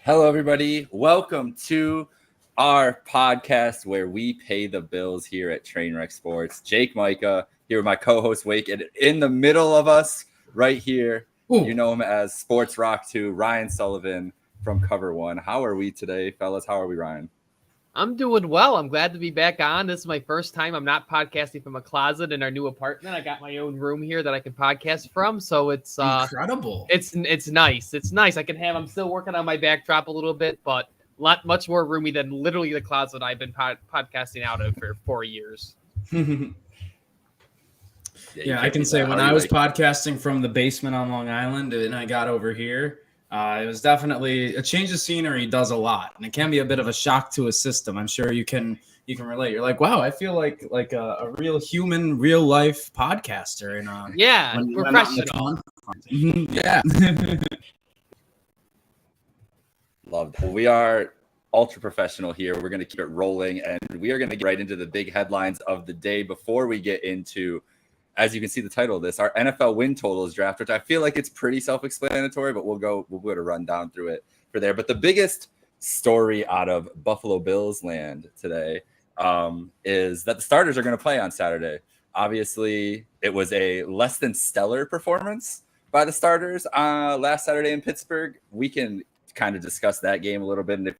Hello, everybody. Welcome to our podcast where we pay the bills here at Trainwreck Sports. Jake Micah here with my co-host Wake, and in the middle of us right here, you know him as Sports Rock 2, Ryan Sullivan from Cover One. How are we today, fellas? How are we, Ryan? I'm doing well. I'm glad to be back on. This is my first time. I'm not podcasting from a closet in our new apartment. I got my own room here that I can podcast from. So it's incredible. It's nice. It's nice. I'm still working on my backdrop a little bit, but much more roomy than literally the closet I've been podcasting out of for 4 years. Yeah, I can say when I was podcasting from the basement on Long Island and I got over here, it was definitely a change of scenery does a lot, and it can be a bit of a shock to a system. I'm sure you can relate. You're like, wow, I feel like a real human, real life podcaster. And professional. Yeah. Loved it. We are ultra professional here. We're going to keep it rolling, and we are going to get right into the big headlines of the day before we get into, as you can see the title of this, our NFL win totals draft, which I feel like it's pretty self-explanatory, but we'll go to run down through it for there. But the biggest story out of Buffalo Bills land today is that the starters are going to play on Saturday. Obviously, it was a less than stellar performance by the starters last Saturday in Pittsburgh. We can kind of discuss that game a little bit, and if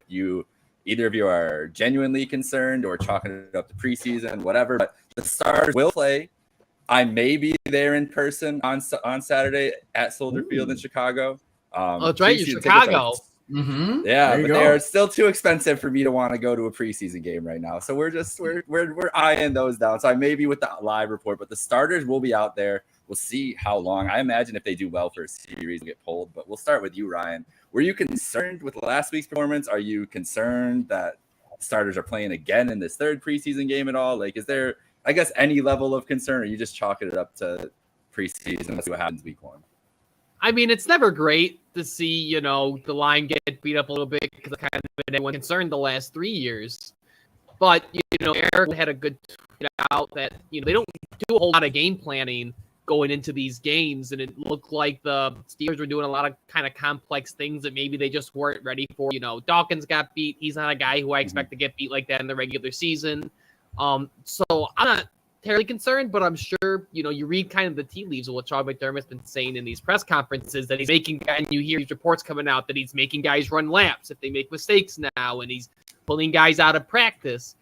either of you are genuinely concerned or chalking it up to preseason, whatever, but the starters will play. I may be there in person on Saturday at Soldier Field in Chicago. That's right, you're Chicago. Yeah, but they are still too expensive for me to want to go to a preseason game right now. So we're eyeing those down. So I may be with the live report, but the starters will be out there. We'll see how long. I imagine if they do well for a series, they'll get pulled. But we'll start with you, Ryan. Were you concerned with last week's performance? Are you concerned that starters are playing again in this third preseason game at all? Like, is there, I guess, any level of concern, or you just chalking it up to preseason? Let's see what happens week one. I mean, it's never great to see, the line get beat up a little bit because kind of been everyone concerned the last 3 years. But, Eric had a good tweet out that, they don't do a whole lot of game planning going into these games, and it looked like the Steelers were doing a lot of kind of complex things that maybe they just weren't ready for. Dawkins got beat. He's not a guy who I expect to get beat like that in the regular season. So I'm not terribly concerned, but I'm sure, you read kind of the tea leaves of what Sean McDermott's been saying in these press conferences, that he's making, and you hear these reports coming out that he's making guys run laps if they make mistakes now, and he's pulling guys out of practice.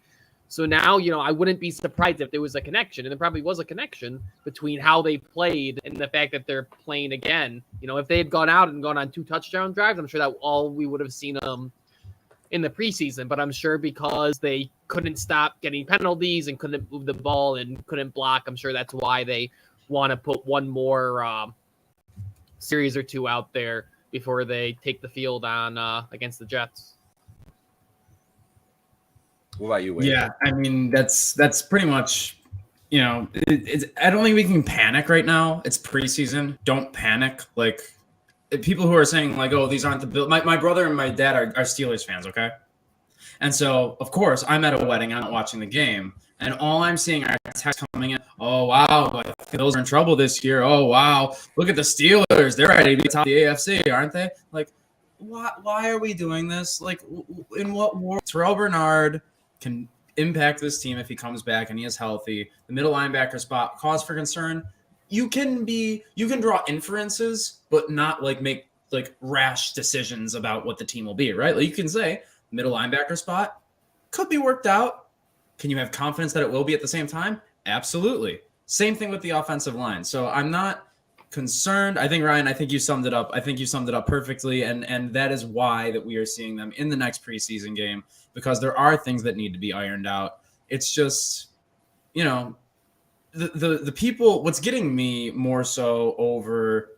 So now, I wouldn't be surprised if there was a connection, and there probably was a connection between how they played and the fact that they're playing again. If they had gone out and gone on 2 touchdown drives, I'm sure that all we would have seen in the preseason, but I'm sure because they couldn't stop getting penalties and couldn't move the ball and couldn't block, I'm sure that's why they want to put one more series or 2 out there before they take the field on against the Jets. What about you, Wade? Yeah, I mean, that's pretty much, it's. I don't think we can panic right now. It's preseason. Don't panic. Like, people who are saying, like, oh, these aren't the Bills. My brother and my dad are Steelers fans, okay? And so, of course, I'm at a wedding. I'm not watching the game. And all I'm seeing are texts coming in. Oh, wow, the Bills are in trouble this year. Oh, wow, look at the Steelers. They're ready to be top of the AFC, aren't they? Like, why are we doing this? Like, in what war? Terrell Bernard can impact this team if he comes back and he is healthy. The middle linebacker spot, cause for concern. You can draw inferences, but not make rash decisions about what the team will be, right? Like, you can say middle linebacker spot could be worked out. Can you have confidence that it will be at the same time? Absolutely. Same thing with the offensive line. So I'm not concerned. I think, Ryan, I think you summed it up. I think you summed it up perfectly. And that is why that we are seeing them in the next preseason game, because there are things that need to be ironed out. It's just, you know, the people, what's getting me more so over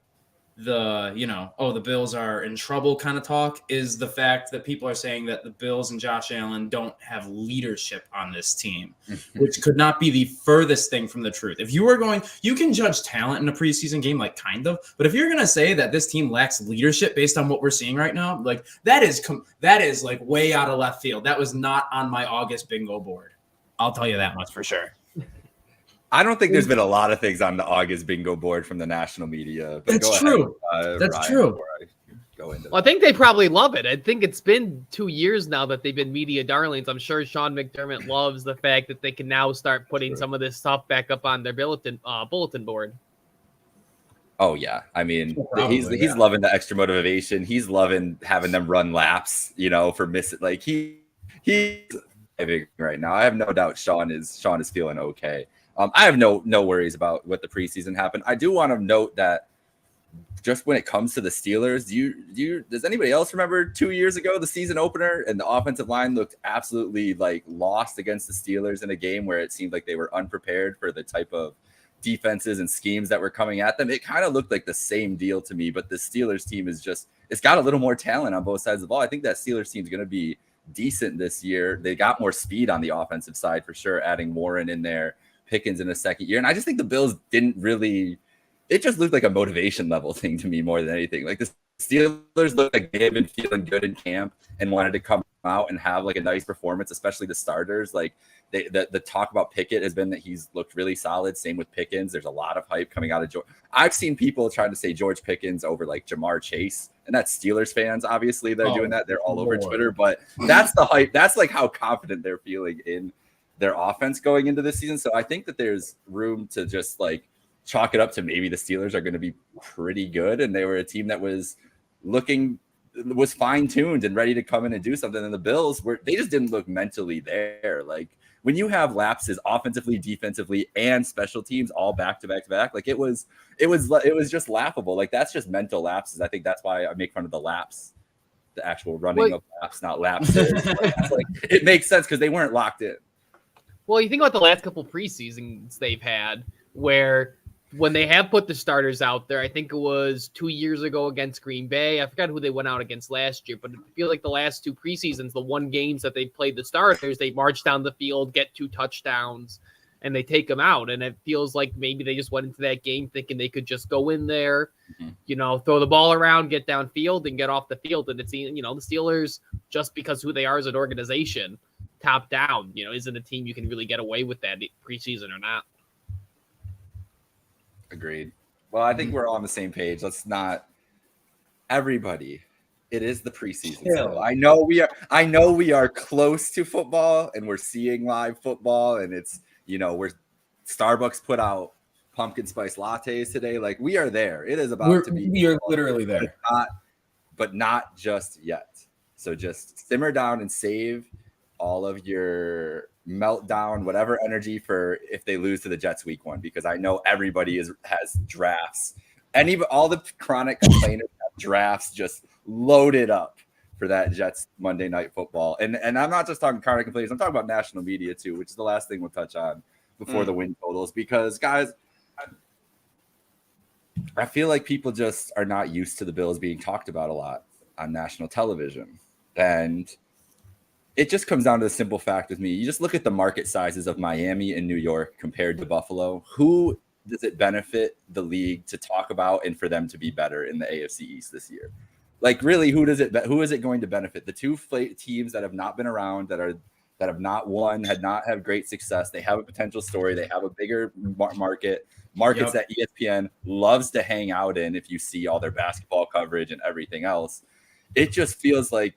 the, you know, oh, the Bills are in trouble kind of talk is the fact that people are saying that the Bills and Josh Allen don't have leadership on this team, which could not be the furthest thing from the truth. If you are going, you can judge talent in a preseason game, like kind of, but if you're going to say that this team lacks leadership based on what we're seeing right now, like that is like way out of left field. That was not on my August bingo board. I'll tell you that much for sure. I don't think there's been a lot of things on the August bingo board from the national media. But That's true. That's Ryan, true. Go into Well, I think they probably love it. I think it's been 2 years now that they've been media darlings. I'm sure Sean McDermott loves the fact that they can now start putting some of this stuff back up on their bulletin board. Oh yeah, I mean, Probably, he's loving the extra motivation. He's loving having them run laps, you know, for missing. Like he's right now. I have no doubt Sean is feeling okay. I have no worries about what the preseason happened. I do want to note that just when it comes to the Steelers, does anybody else remember 2 years ago, the season opener, and the offensive line looked absolutely like lost against the Steelers in a game where it seemed like they were unprepared for the type of defenses and schemes that were coming at them? It kind of looked like the same deal to me, but the Steelers team it's got a little more talent on both sides of the ball. I think that Steelers team is going to be decent this year. They got more speed on the offensive side for sure, adding Warren in there, Pickens in a second year. And I just think the Bills didn't really, it just looked like a motivation level thing to me more than anything. Like the Steelers looked like they had been feeling good in camp and wanted to come out and have like a nice performance, especially the starters. Like the talk about Pickett has been that he's looked really solid. Same with Pickens. There's a lot of hype coming out of George. I've seen people trying to say George Pickens over like Jamar Chase, and that's Steelers fans, obviously, that are doing that. They're all over Twitter, but that's the hype. That's like how confident they're feeling in their offense going into this season. So I think that there's room to just like chalk it up to maybe the Steelers are going to be pretty good. And they were a team that was fine-tuned and ready to come in and do something. And the Bills they just didn't look mentally there. Like when you have lapses offensively, defensively, and special teams all back to back to back, like it was just laughable. Like that's just mental lapses. I think that's why I make fun of the laps, the actual running of laps, not lapses. Like, it makes sense because they weren't locked in. Well, you think about the last couple preseasons they've had where when they have put the starters out there, I think it was 2 years ago against Green Bay. I forgot who they went out against last year, but I feel like the last two preseasons, the one games that they played the starters, they march down the field, get 2 touchdowns, and they take them out. And it feels like maybe they just went into that game thinking they could just go in there, you know, throw the ball around, get downfield, and get off the field. And it's, you know, the Steelers, just because who they are as an organization, top down, you know, isn't a team you can really get away with that preseason or not. Agreed. Well, I think we're all on the same page. Let's not everybody. It is the preseason. So I know we are close to football and we're seeing live football, and it's, you know, Starbucks put out pumpkin spice lattes today. Like we are there. It is about to be. We are literally there. But not just yet. So just simmer down and save all of your meltdown, whatever energy for if they lose to the Jets week 1, because I know everybody has drafts. All the chronic complainers have drafts just loaded up for that Jets Monday Night Football. And I'm not just talking chronic complainers. I'm talking about national media too, which is the last thing we'll touch on before the win totals, because guys, I feel like people just are not used to the Bills being talked about a lot on national television. And it just comes down to the simple fact with me. You just look at the market sizes of Miami and New York compared to Buffalo. Who does it benefit the league to talk about and for them to be better in the AFC East this year? Like really, who is it going to benefit? The two teams that have not been around, that have not won, had not have great success. They have a potential story. They have a bigger markets that ESPN loves to hang out in. If you see all their basketball coverage and everything else, it just feels like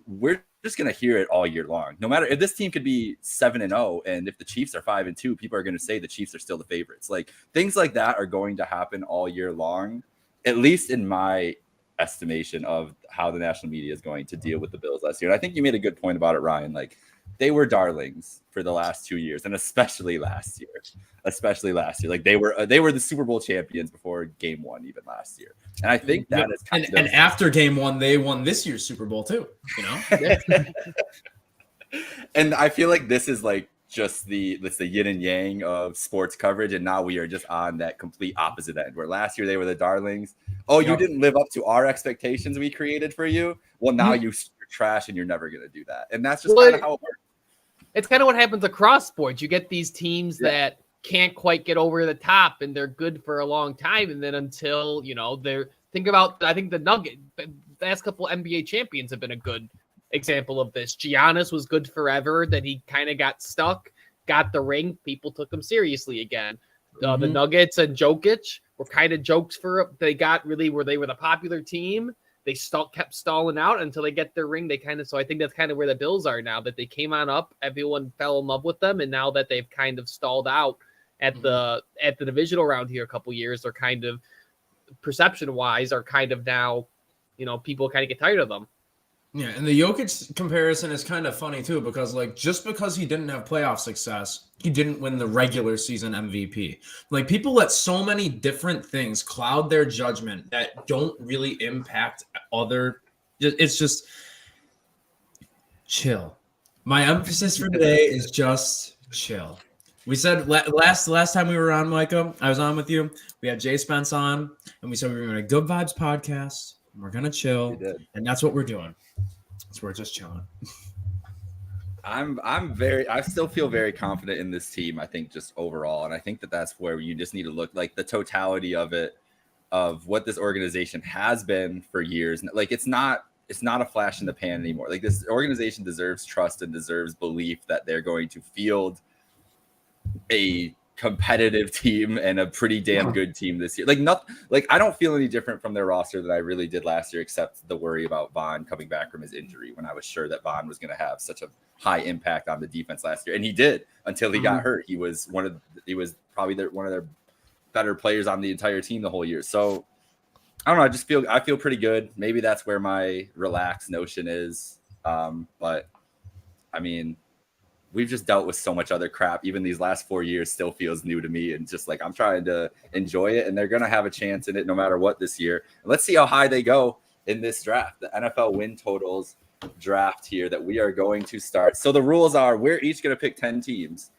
we're just going to hear it all year long. No matter if this team could be 7-0, and if the Chiefs are 5-2, people are going to say the Chiefs are still the favorites. Like things like that are going to happen all year long, at least in my estimation of how the national media is going to deal with the Bills last year. And I think you made a good point about it, Ryan. Like they were darlings for the last 2 years, and especially last year. Like they were the Super Bowl champions before Game 1 even last year. And I think that is kind of, and after Game 1, they won this year's Super Bowl too. You know. And I feel like this is like just the yin and yang of sports coverage, and now we are just on that complete opposite end. Where last year they were the darlings. Oh, you didn't live up to our expectations we created for you. Well, now you're trash, and you're never gonna do that. And that's just kind of how it works. It's kind of what happens across sports. You get these teams that can't quite get over the top, and they're good for a long time, and then until they're I think the Nuggets, the last couple NBA champions have been a good example of this. Giannis was good forever, then he kind of got stuck, got the ring, people took him seriously again. The Nuggets and Jokic were kind of jokes they got really where they were the popular team. They kept stalling out until they get their ring. So I think that's kind of where the Bills are now, that they came on up, everyone fell in love with them, and now that they've kind of stalled out at the divisional round here a couple years, they're kind of perception wise are kind of now, people kind of get tired of them. Yeah, and the Jokic comparison is kind of funny too, because just because he didn't have playoff success, he didn't win the regular season MVP. Like, people let so many different things cloud their judgment that don't really impact other. It's just chill. My emphasis for today is just chill. We said last time we were on, Micah, I was on with you. We had Jay Spence on, and we said we were doing a Good Vibes podcast. And we're gonna chill, and that's what we're doing. So we're just chilling. I still feel very confident in this team. I think just overall, and I think that's where you just need to look like the totality of it, of what this organization has been for years. Like, it's not a flash in the pan anymore. Like, this organization deserves trust and deserves belief that they're going to field a competitive team and a pretty damn good team this year. I don't feel any different from their roster than I really did last year, except the worry about Vaughn coming back from his injury, when I was sure that Vaughn was going to have such a high impact on the defense last year. And he did, until he got hurt. He was probably one of their better players on the entire team the whole year. So I don't know. I feel pretty good. Maybe that's where my relaxed notion is. But I mean, we've just dealt with so much other crap. Even these last 4 years still feels new to me. And just like, I'm trying to enjoy it, and they're going to have a chance in it no matter what this year. And let's see how high they go in this draft, the NFL win totals draft here that we are going to start. So the rules are, we're each going to pick 10 teams.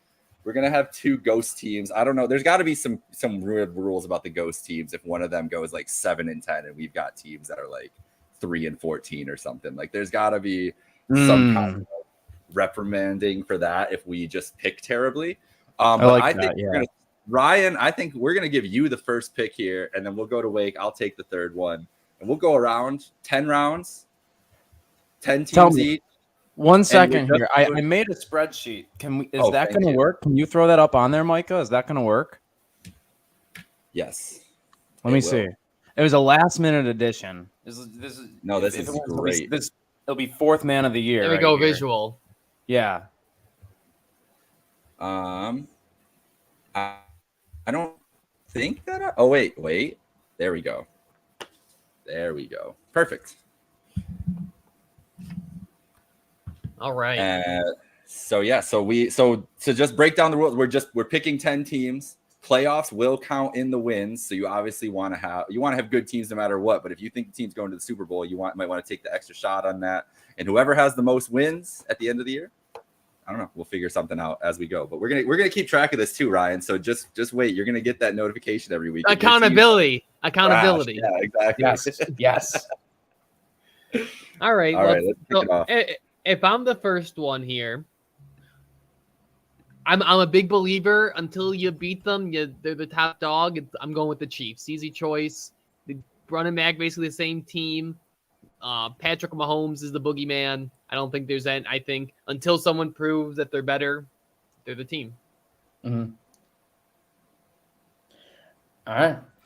We're going to have 2 ghost teams. I don't know. There's got to be some weird rules about the ghost teams. If one of them goes like 7-10, and we've got teams that are like 3-14 or something, like there's got to be some kind of reprimanding for that if we just pick terribly. I think Ryan, I think we're gonna give you the first pick here, and then we'll go to Wake. I'll take the third one, and we'll go around 10 rounds, 10 teams each. 1 second here. I made a spreadsheet. Is that going to work? Can you throw that up on there, Micah? Is that going to work? Yes. Let me see. It was a last minute addition. This is great. It'll be 4th man of the year. There we go. Here. Visual. Yeah. I don't think that. Oh, wait. There we go. Perfect. All right. So just break down the rules. We're picking 10 teams. Playoffs will count in the wins. So you obviously want to have good teams no matter what. But if you think the team's going to the Super Bowl, might want to take the extra shot on that. And whoever has the most wins at the end of the year, I don't know. We'll figure something out as we go. But we're gonna keep track of this too, Ryan. So just wait. You're gonna get that notification every week. Accountability. Yeah, exactly. Yes. All right. Let's kick it off. If I'm the first one here, I'm a big believer. Until you beat them, they're the top dog. I'm going with the Chiefs. Easy choice. The running back, basically the same team. Patrick Mahomes is the boogeyman. I don't think there's any. I think until someone proves that they're better, they're the team. Mm-hmm. All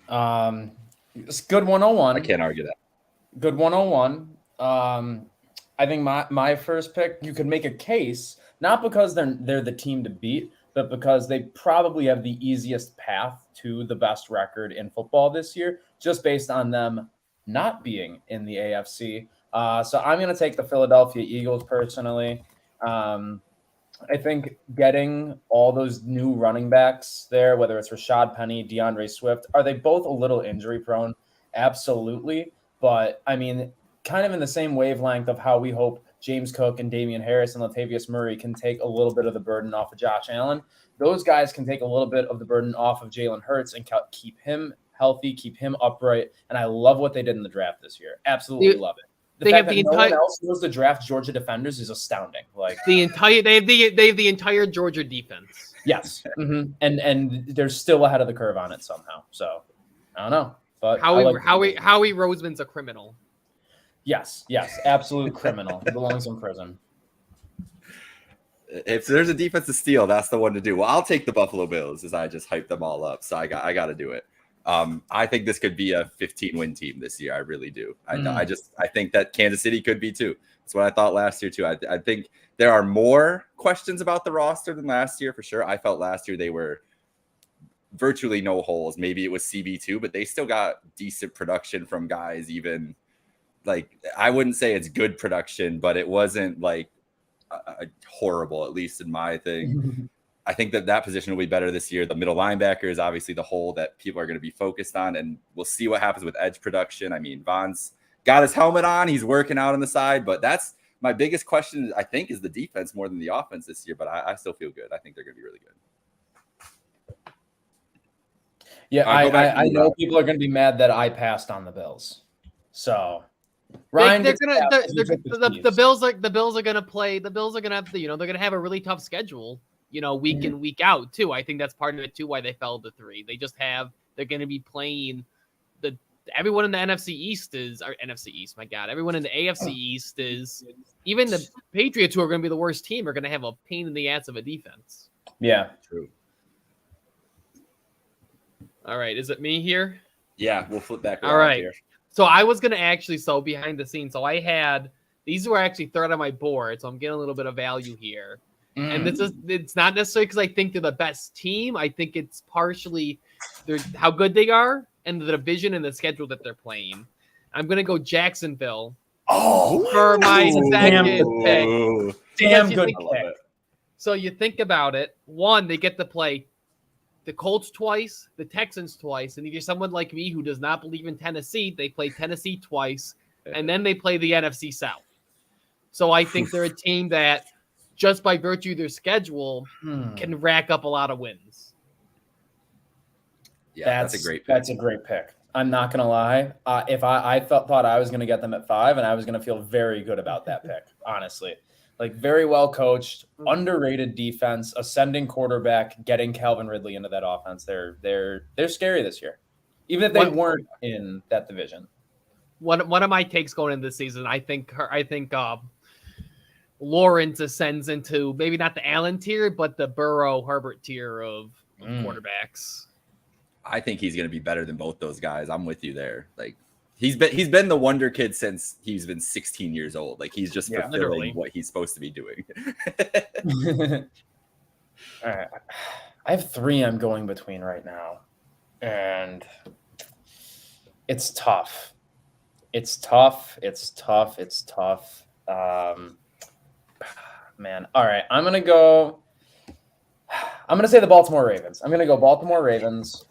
right. It's good 101. I can't argue that. Good 101. I think my first pick, you could make a case, not because they're the team to beat, but because they probably have the easiest path to the best record in football this year, just based on them not being in the AFC. So I'm going to take the Philadelphia Eagles personally. I think getting all those new running backs there, whether it's Rashad Penny, DeAndre Swift, are they both a little injury prone? Absolutely. But I mean, kind of in the same wavelength of how we hope James Cook and Damian Harris and Latavius Murray can take a little bit of the burden off of Josh Allen. Those guys can take a little bit of the burden off of Jalen Hurts and keep him healthy, keep him upright. And I love what they did in the draft this year. Absolutely love it. The fact that no one else knows to draft Georgia defenders is astounding. Like they have the entire Georgia defense. Yes, and they're still ahead of the curve on it somehow. So I don't know, but Howie Roseman's a criminal. Yes, absolute criminal. He belongs in prison. If there's a defense to steal, that's the one to do. Well, I'll take the Buffalo Bills as I just hyped them all up. So I got to do it. I think this could be a 15-win team this year. I really do. I think that Kansas City could be too. That's what I thought last year too. I think there are more questions about the roster than last year for sure. I felt last year they were virtually no holes. Maybe it was CB2, but they still got decent production from guys. Even like I wouldn't say it's good production, but it wasn't like horrible, at least in my thing. I think that position will be better this year. The middle linebacker is obviously the hole that people are going to be focused on, and we'll see what happens with edge production. I mean, Von's got his helmet on. He's working out on the side, but that's my biggest question, I think, is the defense more than the offense this year, but I still feel good. I think they're going to be really good. Yeah, I know people are going to be mad that I passed on the Bills. So Ryan, the Bills are going to play. The Bills are going to have they're going to have a really tough schedule. Week in, week out too. I think that's part of it too. Why they fell to 3. They're going to be playing everyone in the NFC East NFC East. My God, everyone in the AFC East is, even the Patriots, who are going to be the worst team, are going to have a pain in the ass of a defense. Yeah, true. All right, is it me here? Yeah, we'll flip back. All right. Here. So I was going to behind the scenes. So I had these were actually third on my board. So I'm getting a little bit of value here. And it's not necessarily because I think they're the best team. I think it's partially how good they are and the division and the schedule that they're playing. I'm going to go Jacksonville for my second pick. Damn good pick. So you think about it. One, they get to play the Colts twice, the Texans twice, and if you're someone like me who does not believe in Tennessee, they play Tennessee twice, and then they play the NFC South. So I think they're a team that, just by virtue of their schedule, can rack up a lot of wins. Yeah, that's a great pick. That's a great pick. I'm not going to lie. If I thought I was going to get them at 5, and I was going to feel very good about that pick, honestly. Like, very well coached, underrated defense, ascending quarterback, getting Calvin Ridley into that offense. They're scary this year, even if they weren't in that division. One of my takes going into this season, I think Lawrence ascends into maybe not the Allen tier, but the Burrow Herbert tier of quarterbacks. I think he's going to be better than both those guys. I'm with you there. Like he's been the wonder kid since he's been 16 years old. Like he's just fulfilling literally what he's supposed to be doing. All right. I have 3 I'm going between right now, and it's tough. Man. All right. I'm going to say the Baltimore Ravens. I'm going to go Baltimore Ravens.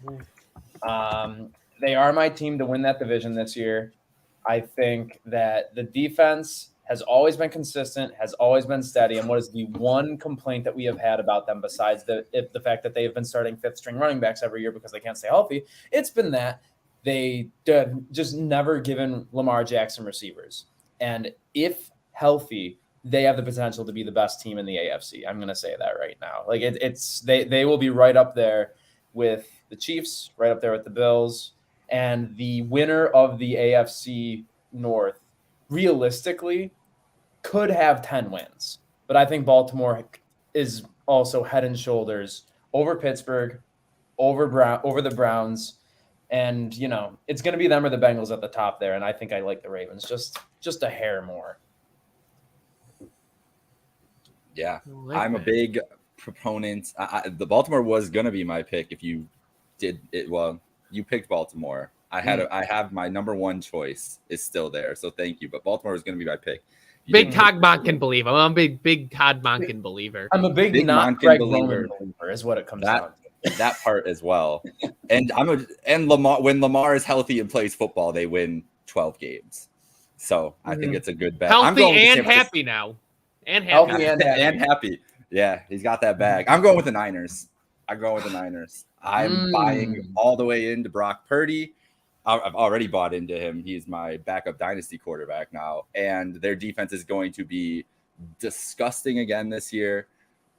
They are my team to win that division this year. I think that the defense has always been consistent, has always been steady. And what is the one complaint that we have had about them besides the fact that they have been starting 5th-string running backs every year because they can't stay healthy? It's been that they just never given Lamar Jackson receivers. And if healthy, they have the potential to be the best team in the AFC. I'm going to say that right now. Like they will be right up there with the Chiefs, right up there with the Bills, and the winner of the AFC North realistically could have 10 wins. But I think Baltimore is also head and shoulders over Pittsburgh, over the Browns, and it's going to be them or the Bengals at the top there. And I think I like the Ravens just a hair more. Yeah, I'm a big proponent. The Baltimore was going to be my pick if you did it. Well, you picked Baltimore. I have my number 1 choice is still there. So thank you. But Baltimore is going to be my pick. If Big Todd Monken believer. I'm a big Todd Monken believer. I'm a big not Monken Greg believer. Roman believer is what it comes down to. That part as well. And Lamar, when Lamar is healthy and plays football, they win 12 games. So I think it's a good bet. I'm Healthy going with and happy now. And happy. Healthy and happy. and happy. Yeah, he's got that bag. I'm going with the Niners. I'm buying all the way into Brock Purdy. I've already bought into him. He's my backup dynasty quarterback now. And their defense is going to be disgusting again this year.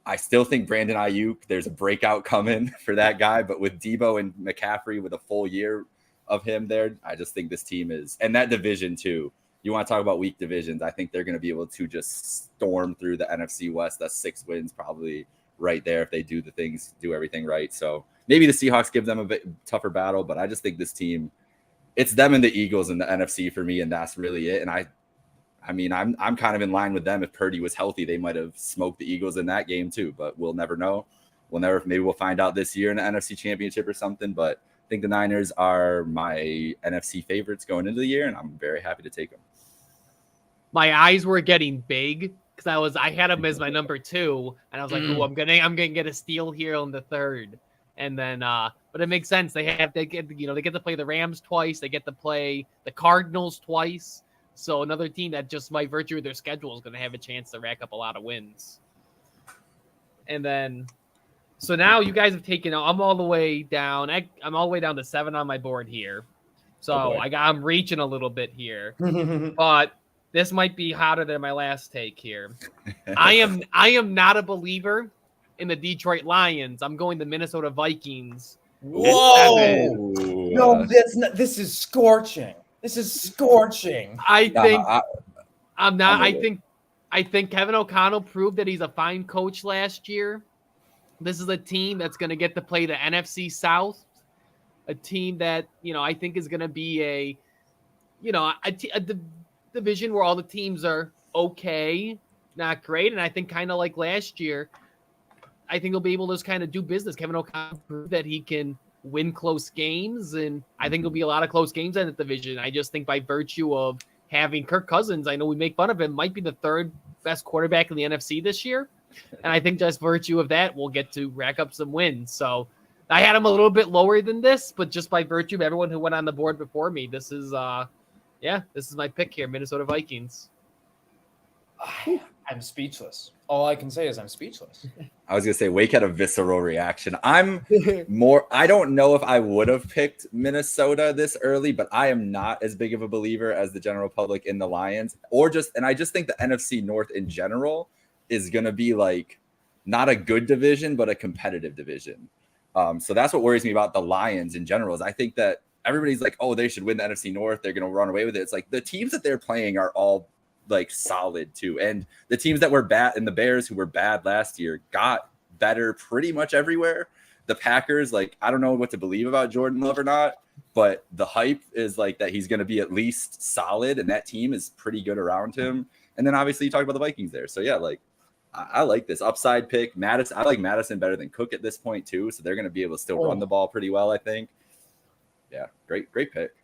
I still think Brandon Ayuk, there's a breakout coming for that guy. But with Debo and McCaffrey with a full year of him there, I just think this team is – and that division too. You want to talk about weak divisions, I think they're going to be able to just storm through the NFC West. That's 6 wins probably right there if they do everything right. So maybe the Seahawks give them a bit tougher battle, but I just think this team – it's them and the Eagles in the NFC for me, and that's really it. And I mean, I'm kind of in line with them. If Purdy was healthy, they might have smoked the Eagles in that game too, but we'll never know. Maybe we'll find out this year in the NFC Championship or something, but I think the Niners are my NFC favorites going into the year, and I'm very happy to take them. My eyes were getting big because I had them as my number 2, and I was like, "Oh, I'm gonna get a steal here on the 3rd." And then, but it makes sense. They get to play the Rams twice. They get to play the Cardinals twice. So another team that just by virtue of their schedule is going to have a chance to rack up a lot of wins. And then, so now you guys have taken. I'm all the way down. I'm all the way down to 7 on my board here. So I'm reaching a little bit here, but this might be hotter than my last take here. I am not a believer in the Detroit Lions. I'm going the Minnesota Vikings. Whoa! No, this is scorching. This is scorching. I think Kevin O'Connell proved that he's a fine coach last year. This is a team that's going to get to play the NFC South, a team that I think is going to be a division where all the teams are okay, not great, and I think kind of like last year. I think he'll be able to just kind of do business. Kevin O'Connell proved that he can win close games, and I think there'll be a lot of close games in the division. I just think by virtue of having Kirk Cousins, I know we make fun of him, might be the 3rd best quarterback in the NFC this year, and I think just virtue of that, we'll get to rack up some wins. So I had him a little bit lower than this, but just by virtue of everyone who went on the board before me, this is my pick here, Minnesota Vikings. I'm speechless. All I can say is I'm speechless. I was going to say, Wake had a visceral reaction. I don't know if I would have picked Minnesota this early, but I am not as big of a believer as the general public in the Lions. And I just think the NFC North in general is going to be like not a good division, but a competitive division. So that's what worries me about the Lions in general is I think that everybody's like, oh, they should win the NFC North. They're going to run away with it. It's like the teams that they're playing are all like solid too. And the teams that were bad and the Bears who were bad last year got better pretty much everywhere. The Packers, like, I don't know what to believe about Jordan Love or not, but the hype is like that he's going to be at least solid and that team is pretty good around him. And then obviously you talk about the Vikings there. So yeah, like I like this upside pick. Madison, I like Madison better than Cook at this point too. So they're going to be able to still run the ball pretty well, I think. Yeah, great pick.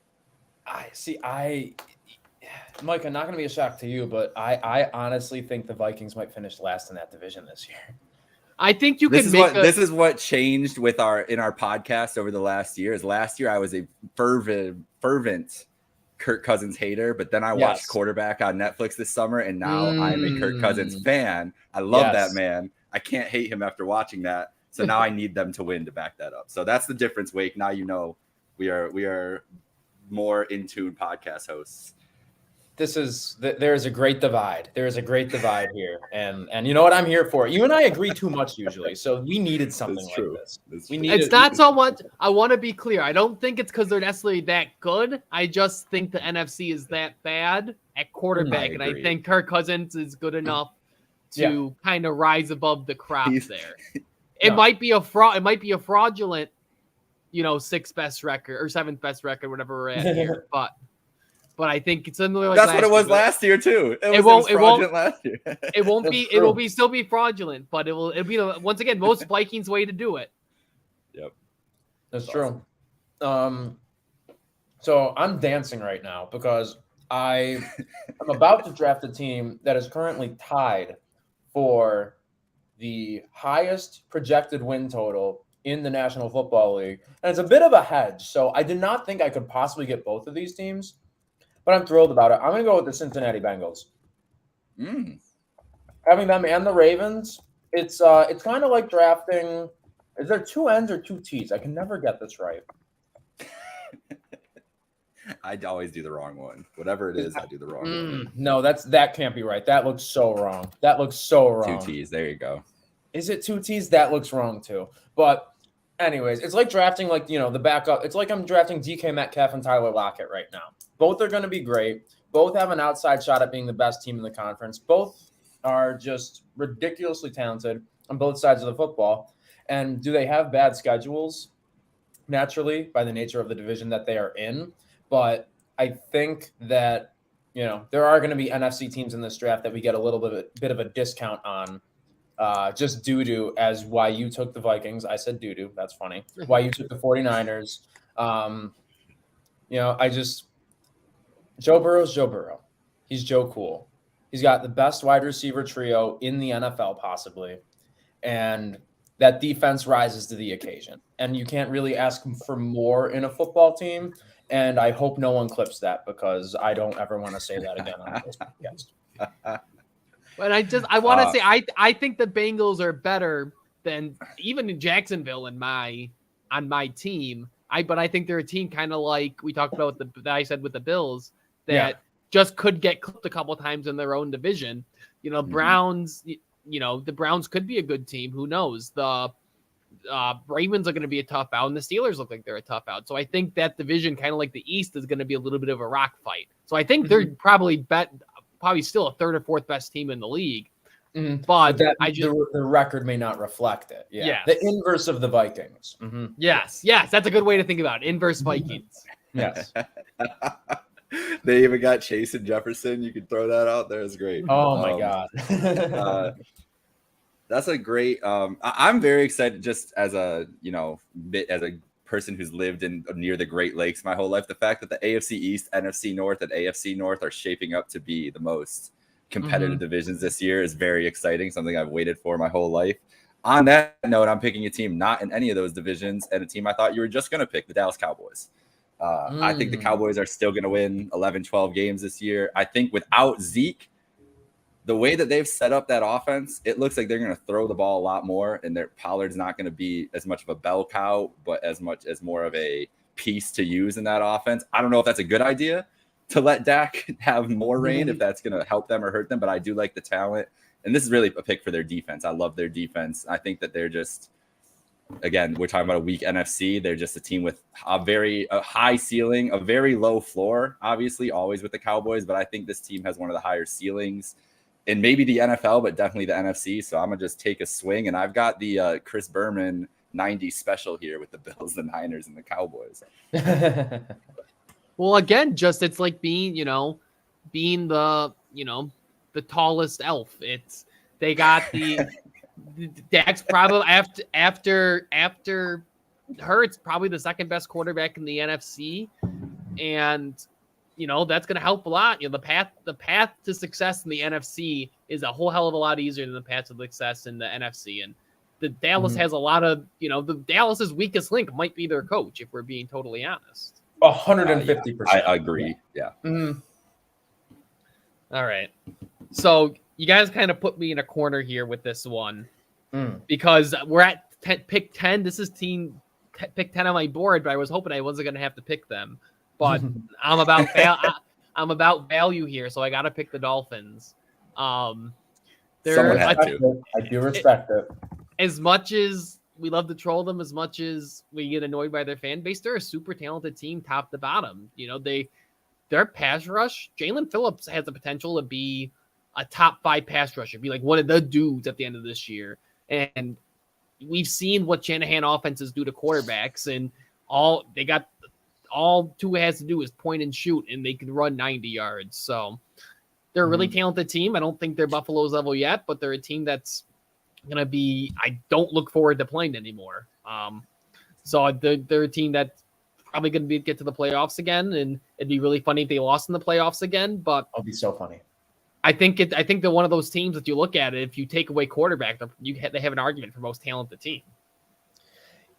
Mike, I'm not going to be a shock to you, but I honestly think the Vikings might finish last in that division this year. I think you this can is make this is what changed with in our podcast over the last year. Is last year I was a fervent Kirk Cousins hater, but then I watched Quarterback on Netflix this summer, and now I'm a Kirk Cousins fan. I love that man. I can't hate him after watching that. So now I need them to win to back that up. So that's the difference, Wake. Now we are more in tune podcast hosts. There is a great divide. There is a great divide here, and you know what I'm here for. You and I agree too much usually, so we needed something like this. It's not so much. I want to be clear. I don't think it's because they're necessarily that good. I just think the NFC is that bad at quarterback, and I think Kirk Cousins is good enough to kind of rise above the crop there. It might be a fraud. It might be a fraudulent, 6th best record or 7th best record, whatever we're at here, But I think it's similar. That's what it was last year too. It won't last year. It won't be. It will be still be fraudulent, but it'll be once again most Vikings way to do it. Yep, that's true. So I'm dancing right now because I'm about to draft a team that is currently tied for the highest projected win total in the National Football League. And it's a bit of a hedge. So I did not think I could possibly get both of these teams, but I'm thrilled about it. I'm going to go with the Cincinnati Bengals. Having them and the Ravens, it's kind of like drafting. Is there two N's or two T's? I can never get this right. I always do the wrong one. Whatever it is, I do the wrong one. No, that can't be right. That looks so wrong. That looks so wrong. Two T's. There you go. Is it two T's? That looks wrong too. But anyways, it's like drafting the backup. It's like I'm drafting DK Metcalf and Tyler Lockett right now. Both are going to be great. Both have an outside shot at being the best team in the conference. Both are just ridiculously talented on both sides of the football. And do they have bad schedules? Naturally, by the nature of the division that they are in. But I think that, there are going to be NFC teams in this draft that we get a little bit of a discount on, just due to as why you took the Vikings. I said doo-doo. That's funny. Why you took the 49ers. Joe Burrow's Joe Burrow. He's Joe Cool. He's got the best wide receiver trio in the NFL possibly. And that defense rises to the occasion. And you can't really ask for more in a football team. And I hope no one clips that because I don't ever want to say that again on this podcast. But I want to say I think the Bengals are better than even in Jacksonville on my team. But I think they're a team kind of like we talked about that I said with the Bills that just could get clipped a couple times in their own division. Browns. The Browns could be a good team. Who knows? The Ravens are going to be a tough out, and the Steelers look like they're a tough out. So I think that division, kind of like the East, is going to be a little bit of a rock fight. So I think they're probably still a third or fourth best team in the league. But the record may not reflect it. Yeah, the inverse of the Vikings. Yes, that's a good way to think about it. Inverse Vikings. Yes. They even got Chase and Jefferson. You could throw that out there. It's great. Oh my God. That's a great. I'm very excited, just as a person who's lived near the Great Lakes my whole life. The fact that the AFC East, NFC North, and AFC North are shaping up to be the most competitive divisions this year is very exciting. Something I've waited for my whole life. On that note, I'm picking a team not in any of those divisions, and a team I thought you were just going to pick, the Dallas Cowboys. I think the Cowboys are still going to win 11, 12 games this year. I think without Zeke, the way that they've set up that offense, it looks like they're going to throw the ball a lot more, and Pollard's not going to be as much of a bell cow, but as much as more of a piece to use in that offense. I don't know if that's a good idea to let Dak have more reign, if that's going to help them or hurt them, but I do like the talent. And this is really a pick for their defense. I love their defense. I think that they're just, again, we're talking about a weak NFC. They're just a team with a high ceiling, a very low floor, obviously, always with the Cowboys. But I think this team has one of the higher ceilings in maybe the NFL, but definitely the NFC. So I'm going to just take a swing. And I've got the Chris Berman 90 special here with the Bills, the Niners, and the Cowboys. Well, again, it's like being the tallest elf. They got the Dak's probably after Hurts, probably the second best quarterback in the NFC, and that's going to help a lot. The path to success in the NFC is a whole hell of a lot easier than the path to success in the NFC. And the Dallas has a lot of the Dallas's weakest link might be their coach, if we're being totally honest. 150%. I agree. Yeah. All right. So you guys kind of put me in a corner here with this one because we're at pick 10. This is pick 10 on my board, but I was hoping I wasn't going to have to pick them. But I'm about value here, so I got to pick the Dolphins. Someone had to. I do respect it. As much as we love to troll them, as much as we get annoyed by their fan base, they're a super talented team, top to bottom. Their pass rush. Jalen Phillips has the potential to be a top 5 pass rusher, be like one of the dudes at the end of this year. And we've seen what Shanahan offenses do to quarterbacks, and all Tua has to do is point and shoot, and they can run 90 yards. So they're a really talented team. I don't think they're Buffalo's level yet, but they're a team that's going to be, I don't look forward to playing anymore. So they're a team that probably going to get to the playoffs again, and it'd be really funny if they lost in the playoffs again. But It'll be so funny. I think they're one of those teams that you look at it. If you take away quarterback, they have an argument for most talented team.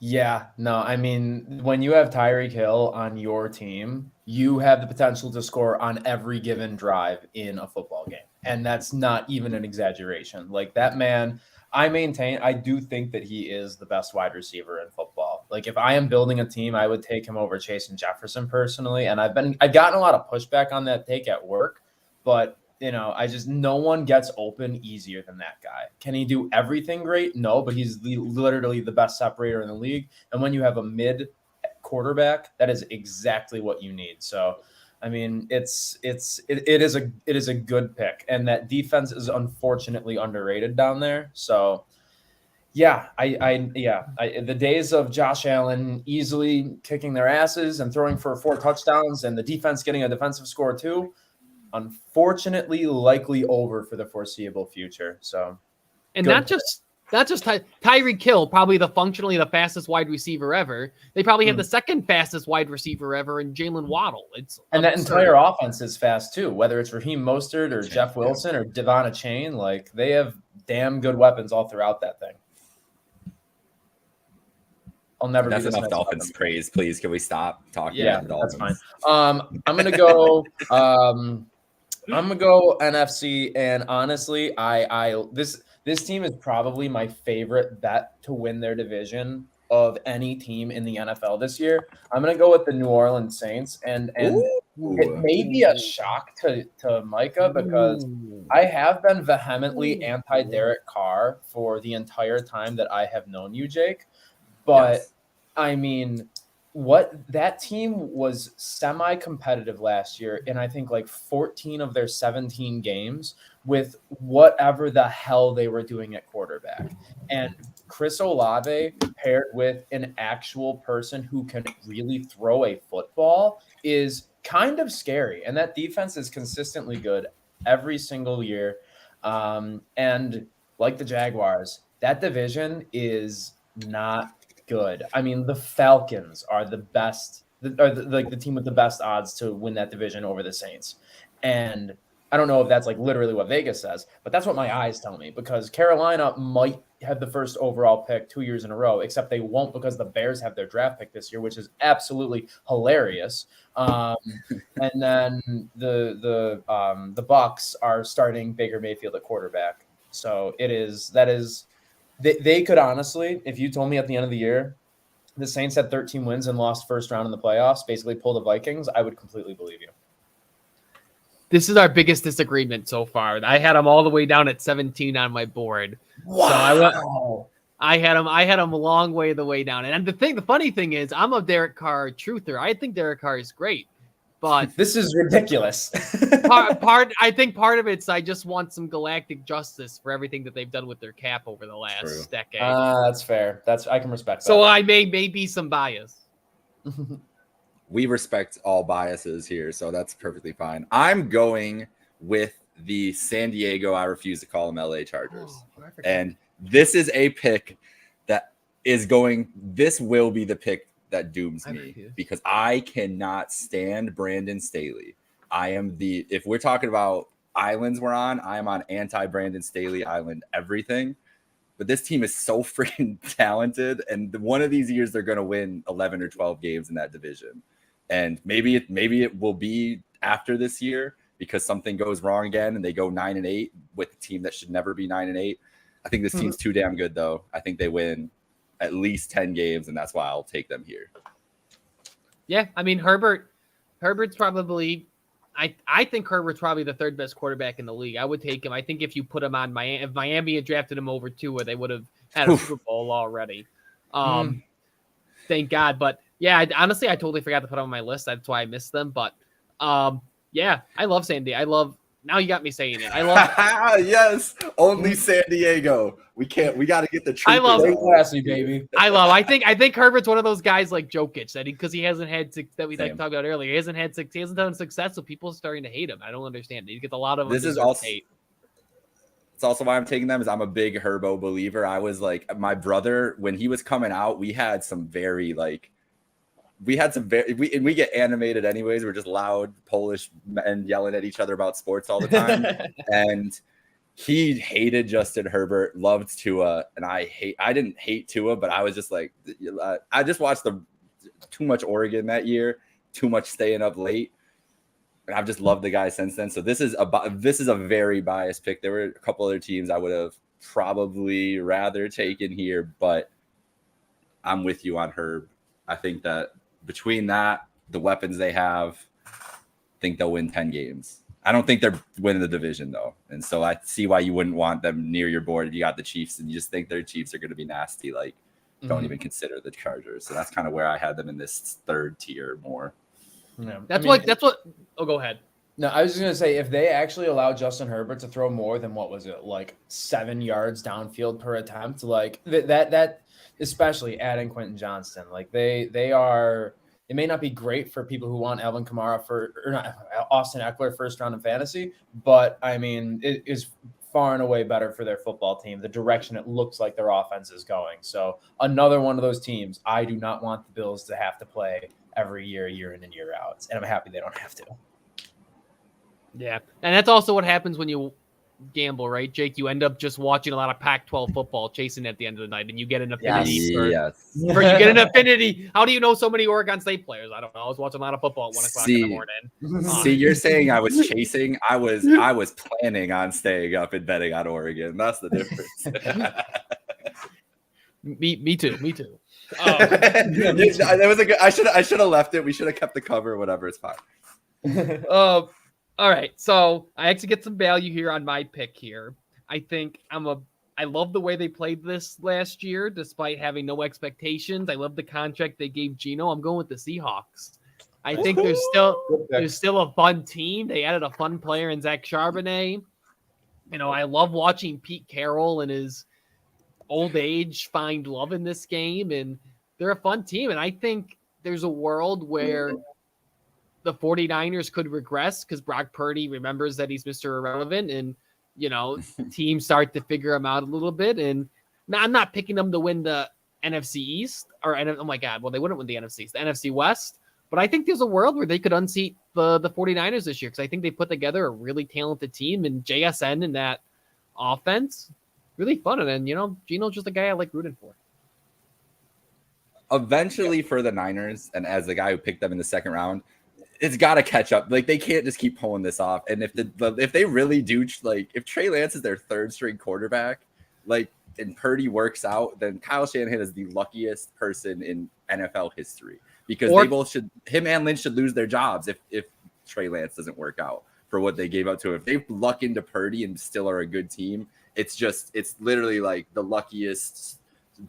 Yeah, no, I mean, when you have Tyreek Hill on your team, you have the potential to score on every given drive in a football game. And that's not even an exaggeration. Like that man, I do think that he is the best wide receiver in football. Like if I am building a team, I would take him over Chase and Jefferson personally. And I've gotten a lot of pushback on that take at work, but no one gets open easier than that guy. Can he do everything great? No, but he's literally the best separator in the league. And when you have a mid quarterback, that is exactly what you need. So, I mean, it is a good pick, and that defense is unfortunately underrated down there. So, yeah, the days of Josh Allen easily kicking their asses and throwing for 4 touchdowns, and the defense getting a defensive score too, unfortunately likely over for the foreseeable future. So, and not just Tyreek Hill, probably functionally the fastest wide receiver ever. They probably have the second fastest wide receiver ever in Jalen Waddle. And that entire offense is fast too, whether it's Raheem Mostert or Jeff Wilson or Devon Achane. Like they have damn good weapons all throughout that thing. I'll never. That's enough Dolphins praise, please. Can we stop talking? Yeah, that's fine. I'm gonna go. I'm gonna go NFC, and honestly, this team is probably my favorite bet to win their division of any team in the NFL this year. I'm gonna go with the New Orleans Saints, and it may be a shock to Micah because I have been vehemently anti Derek Carr for the entire time that I have known you, Jake. But yes. I mean, that team was semi-competitive last year in I think like 14 of their 17 games with whatever the hell they were doing at quarterback. And Chris Olave paired with an actual person who can really throw a football is kind of scary. And that defense is consistently good every single year. And like the Jaguars, that division is not good. I mean, the Falcons are the best, the team with the best odds to win that division over the Saints. And I don't know if that's like literally what Vegas says, but that's what my eyes tell me, because Carolina might have the first overall pick 2 years in a row, except they won't because the Bears have their draft pick this year, which is absolutely hilarious. And then the Bucs are starting Baker Mayfield at quarterback. So they could honestly, if you told me at the end of the year, the Saints had 13 wins and lost first round in the playoffs, basically pull the Vikings, I would completely believe you. This is our biggest disagreement so far. I had them all the way down at 17 on my board. Wow. So I had them a long way the way down. And the funny thing is, I'm a Derek Carr truther. I think Derek Carr is great. But this is ridiculous. I think part of it's I just want some galactic justice for everything that they've done with their cap over the last decade. That's fair. I can respect that. So I may be some bias. We respect all biases here, so that's perfectly fine. I'm going with the San Diego, I refuse to call them LA Chargers. And this is a pick that is going, this will be the pick that dooms me because I cannot stand Brandon Staley. If we're talking about islands we're on, I am on anti-Brandon Staley island everything. But this team is so freaking talented, and one of these years they're going to win 11 or 12 games in that division. And maybe it will be after this year because something goes wrong again and they go 9-8 with a team that should never be 9-8. I think this team's too damn good, though. I think they win at least 10 games, and that's why I'll take them here. Yeah, I mean, Herbert's probably I think Herbert's probably the third best quarterback in the league. I would take him. I think if you put him on Miami, if Miami had drafted him over Tua, they would have had a Super Bowl already. Thank God. But yeah, honestly, I totally forgot to put them on my list. That's why I missed them. But yeah, I love San Diego. Now you got me saying it. I love yes, only San Diego. We got to get the truth. I love classy, baby. I think Herbert's one of those guys like Jokic that because he hasn't had that we talked about earlier. He hasn't done success, so people are starting to hate him. I don't understand. He gets a lot of this is also hate. It's also why I'm taking them is I'm a big Herbo believer. I was like my brother when he was coming out. We had some very like we had some we get animated anyways. We're just loud Polish men yelling at each other about sports all the time. And he hated Justin Herbert, loved Tua, and I didn't hate Tua, but I was just like, I just watched too much Oregon that year, too much staying up late, and I've just loved the guy since then. So this is a very biased pick. There were a couple other teams I would have probably rather taken here, but I'm with you on Herb. I think that between that, the weapons they have, I think they'll win 10 games. I don't think they're winning the division, though. And so I see why you wouldn't want them near your board if you got the Chiefs and you just think their Chiefs are going to be nasty. Like, don't even consider the Chargers. So that's kind of where I had them in this third tier more. Yeah. That's oh, go ahead. No, I was just going to say, if they actually allow Justin Herbert to throw more than, what was it, like 7 yards downfield per attempt, like that especially adding Quentin Johnston, like they are. It may not be great for people who want Alvin Kamara or not Austin Eckler first round in fantasy, but I mean, it is far and away better for their football team, the direction it looks like their offense is going. So another one of those teams I do not want the Bills to have to play every year in and year out. And I'm happy they don't have to. Yeah. And that's also what happens when you gamble, right, Jake? You end up just watching a lot of Pac-12 football, chasing at the end of the night, and you get an affinity. Yes. You get an affinity. How do you know so many Oregon State players? I don't know. I was watching a lot of football at 1 o'clock in the morning. See, you're saying I was chasing. I was planning on staying up and betting on Oregon. That's the difference. Me too. That was a good. I should have left it. We should have kept the cover. Whatever. It's fine. All right, so I actually get some value here on my pick here. I think I love the way they played this last year, despite having no expectations. I love the contract they gave Geno. I'm going with the Seahawks. I think there's still a fun team. They added a fun player in Zach Charbonnet. You know, I love watching Pete Carroll and his old age find love in this game, and they're a fun team. And I think there's a world where the 49ers could regress because Brock Purdy remembers that he's Mr. Irrelevant, and, you know, teams start to figure him out a little bit. And I'm not picking them to win the NFC East oh my God, well, they wouldn't win the NFC East, the NFC West. But I think there's a world where they could unseat the 49ers this year because I think they put together a really talented team, and JSN in that offense, really fun. And then, you know, Geno's just a guy I like rooting for. Eventually for the Niners, and as the guy who picked them in the second round, it's got to catch up. Like, they can't just keep pulling this off. And if they really do, like, if Trey Lance is their third string quarterback, like, and Purdy works out, then Kyle Shanahan is the luckiest person in NFL history because they both him and Lynch should lose their jobs if Trey Lance doesn't work out for what they gave up to him. If they luck into Purdy and still are a good team, it's literally like the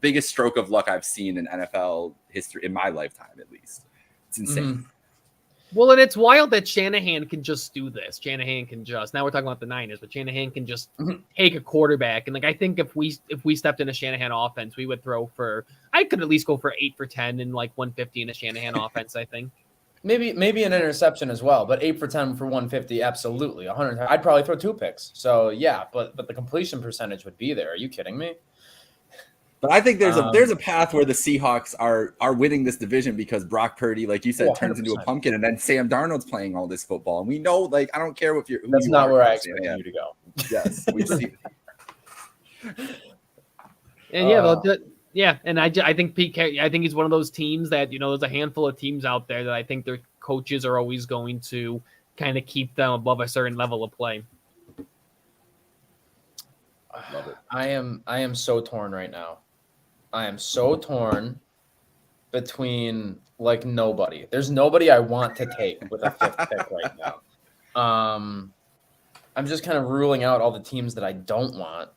biggest stroke of luck I've seen in NFL history in my lifetime, at least. It's insane. Mm-hmm. Well, and it's wild that Shanahan can just do this. Shanahan can just, now we're talking about the Niners, but Shanahan can just take a quarterback. And, like, I think if we stepped in a Shanahan offense, we would I could at least go for 8 for 10 and like 150 in a Shanahan offense, I think. Maybe an interception as well, but 8 for 10 for 150, absolutely. 100. I'd probably throw 2 picks. So yeah, but the completion percentage would be there. Are you kidding me? But I think there's a path where the Seahawks are winning this division because Brock Purdy, like you said, turns into a pumpkin, and then Sam Darnold's playing all this football. And we know, like, I don't care if you're. That's not where I expect you to go. Yes, we've seen. And and I think Pete Carroll, I think he's one of those teams that, you know, there's a handful of teams out there that I think their coaches are always going to kind of keep them above a certain level of play. Love it. I am so torn right now. I am so torn between like nobody. There's nobody I want to take with a 5th pick right now. I'm just kind of ruling out all the teams that I don't want.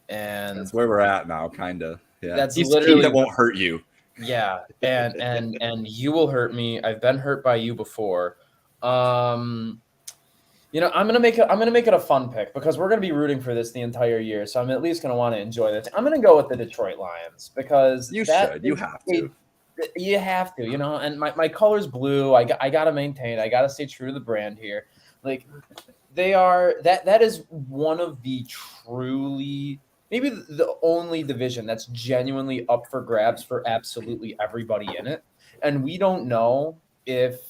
And that's where we're at now, kind of. Yeah. That's These literally teams that won't hurt you. Yeah. And you will hurt me. I've been hurt by you before. You know, I'm gonna make it a fun pick because we're gonna be rooting for this the entire year. So I'm at least gonna want to enjoy this. I'm gonna go with the Detroit Lions because you have to. You have to, you know. And my color's blue. I gotta maintain. I gotta stay true to the brand here. Like, they are that is one of the truly, maybe the only division that's genuinely up for grabs for absolutely everybody in it. And we don't know if,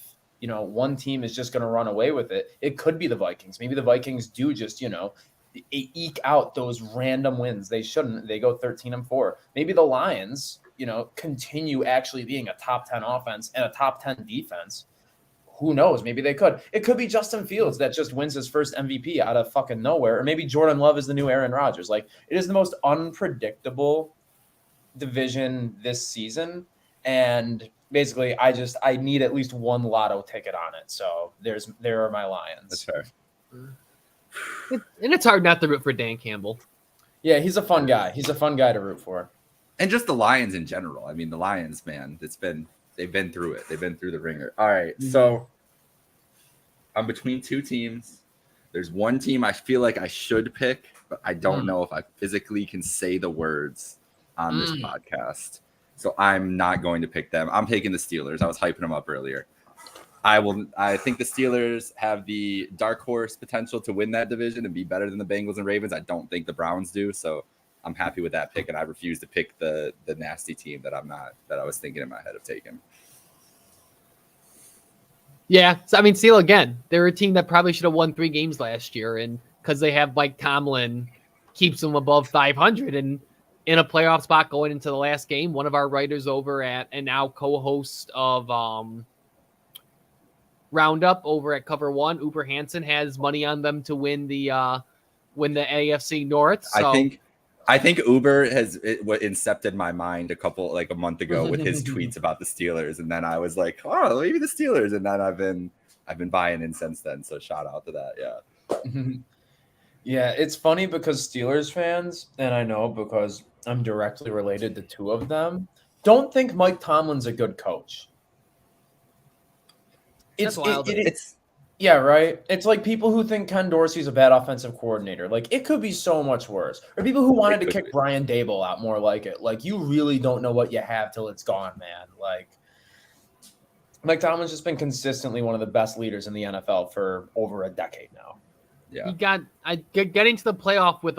one team is just going to run away with it. It could be the Vikings. Maybe the Vikings do just, eke out those random wins. They shouldn't. They go 13-4. Maybe the Lions, continue actually being a top 10 offense and a top 10 defense. Who knows? Maybe they could. It could be Justin Fields that just wins his first MVP out of fucking nowhere. Or maybe Jordan Love is the new Aaron Rodgers. Like, it is the most unpredictable division this season. And basically, I need at least one lotto ticket on it. So there are my Lions. That's fair. And it's hard not to root for Dan Campbell. Yeah, he's a fun guy. He's a fun guy to root for. And just the Lions in general. I mean, the Lions, man, they've been through it. They've been through the ringer. All right, so I'm between two teams. There's one team I feel like I should pick, but I don't know if I physically can say the words on this podcast. So I'm not going to pick them. I'm taking the Steelers. I was hyping them up earlier. I think the Steelers have the dark horse potential to win that division and be better than the Bengals and Ravens. I don't think the Browns do. So I'm happy with that pick, and I refuse to pick the nasty team that I was thinking in my head of taking. Yeah, so, I mean, Steelers again. They're a team that probably should have won 3 games last year, and because they have Mike Tomlin, keeps them above 500 and in a playoff spot going into the last game. One of our writers over at and now co-host of Roundup over at Cover One, Uber Hansen, has money on them to win the AFC North. So. I think Uber has incepted my mind a month ago with his tweets about the Steelers, and then I was like, oh, maybe the Steelers, and then I've been buying in since then. So shout out to that, yeah. Yeah, it's funny because Steelers fans, and I know because I'm directly related to 2 of them, don't think Mike Tomlin's a good coach. That's wild. Yeah, right. It's like people who think Ken Dorsey's a bad offensive coordinator. Like, it could be so much worse. Or people who wanted to kick Brian Daboll out more like it. Like, you really don't know what you have till it's gone, man. Like, Mike Tomlin's just been consistently one of the best leaders in the NFL for over a decade now. Yeah. He got getting to the playoff with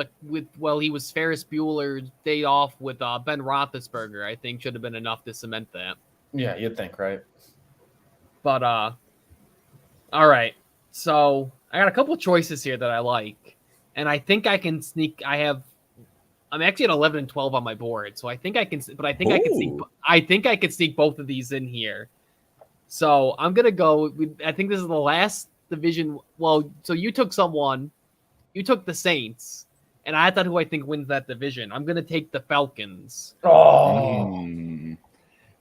he was Ferris Bueller's day off with Ben Roethlisberger. I think should have been enough to cement that. Yeah, you'd think, right? But all right. So I got a couple of choices here that I like, and I think I can sneak. I'm actually at 11 and 12 on my board, so I think I can. But I think I can sneak. I think I could sneak both of these in here. So I'm gonna go. I think this is the last division. Well, so you took someone. You took the Saints, and I thought who I think wins that division. I'm gonna take the Falcons. The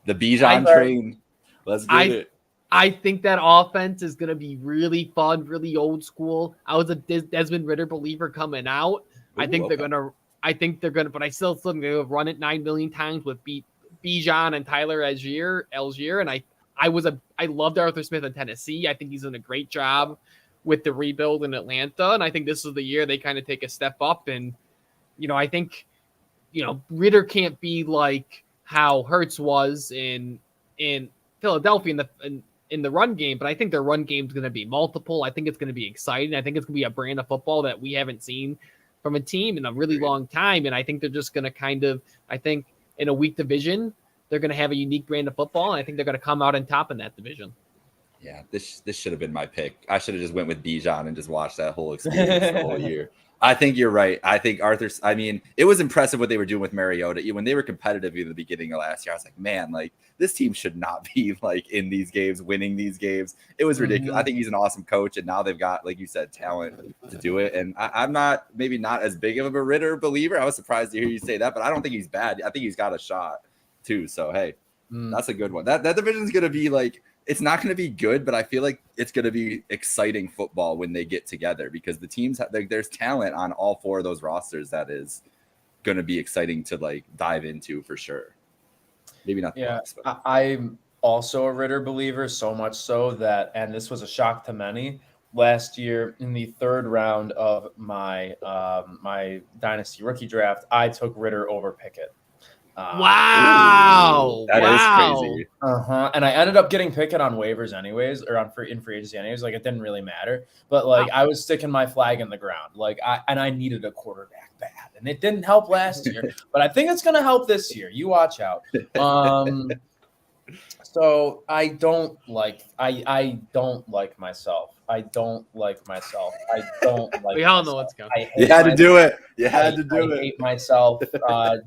Bijan train. Let's get it. I think that offense is going to be really fun, really old school. I was a Desmond Ridder believer coming out. I think they're going to, but I still think they're going to run it 9 million times with Bijan and Tyler Algier. And I loved Arthur Smith in Tennessee. I think he's done a great job with the rebuild in Atlanta. And I think this is the year they kind of take a step up. And, I think, Ridder can't be like how Hurts was in Philadelphia in the run game, but I think their run game is going to be multiple. I think it's going to be exciting. I think it's going to be a brand of football that we haven't seen from a team in a really long time. And I think they're just going to I think in a weak division, they're going to have a unique brand of football. And I think they're going to come out on top in that division. Yeah, this should have been my pick. I should have just went with Bijan and just watched that whole experience the whole year. I think you're right. I think it was impressive what they were doing with Mariota. When they were competitive in the beginning of last year, I was like, man, like this team should not be like in these games, winning these games. It was ridiculous. I think he's an awesome coach, and now they've got, like you said, talent to do it. And I'm not as big of a Ridder believer. I was surprised to hear you say that, but I don't think he's bad. I think he's got a shot too. So hey, that's a good one. That division is going to be like, it's not going to be good, but I feel like it's going to be exciting football when they get together because the teams there's talent on all 4 of those rosters that is going to be exciting to like dive into for sure. Maybe not. Yeah, I'm also a Ridder believer, so much so that, and this was a shock to many, last year in the 3rd round of my my dynasty rookie draft, I took Ridder over Pickett. Wow, that is crazy. And I ended up getting Pickett on waivers anyways, or in free agency anyways. Like, it didn't really matter, but like I was sticking my flag in the ground. Like I needed a quarterback bad, and it didn't help last year, but I think it's gonna help this year. You watch out. So I don't like myself. I don't like myself. I don't like We all myself. know what's coming. I hate You had to myself. do it. You I, had to I do it. hate myself.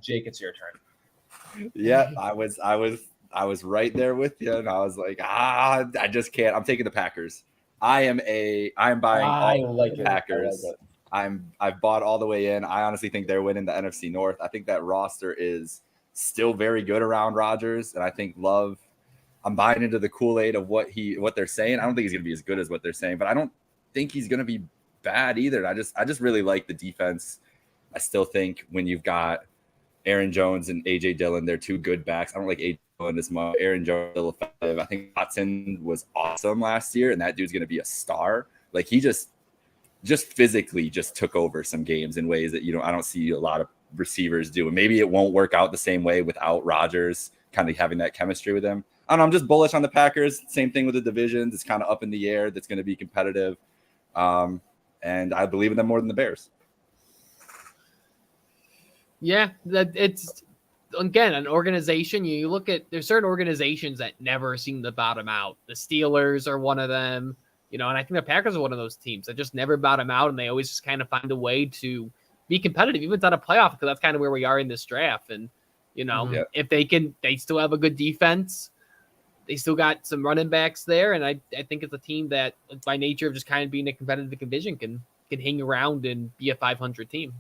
Jake, it's your turn. Yeah, I was right there with you, and I was like, I just can't. I'm taking the Packers. I'm buying I all like the it. Packers. I like it. I've bought all the way in. I honestly think they're winning the NFC North. I think that roster is still very good around Rodgers, and I think Love. I'm buying into the Kool-Aid of what they're saying. I don't think he's gonna be as good as what they're saying, but I don't think he's gonna be bad either. I just really like the defense. I still think when you've got Aaron Jones and AJ Dillon, they're two good backs. I don't like AJ Dillon as much. Aaron Jones still effective. I think Watson was awesome last year, and that dude's gonna be a star. Like he just physically just took over some games in ways that I don't see a lot of receivers do. And maybe it won't work out the same way without Rodgers kind of having that chemistry with him. I don't know, I'm just bullish on the Packers. Same thing with the divisions. It's kind of up in the air. That's going to be competitive. And I believe in them more than the Bears. Yeah, that it's again an organization. You look at there's certain organizations that never seem to bottom out. The Steelers are one of them, and I think the Packers are one of those teams that just never bottom out, and they always just kind of find a way to be competitive, even without a playoff, because that's kind of where we are in this draft. And if they still have a good defense. They still got some running backs there, and I think it's a team that, by nature of just kind of being a competitive division, can hang around and be a 500 team.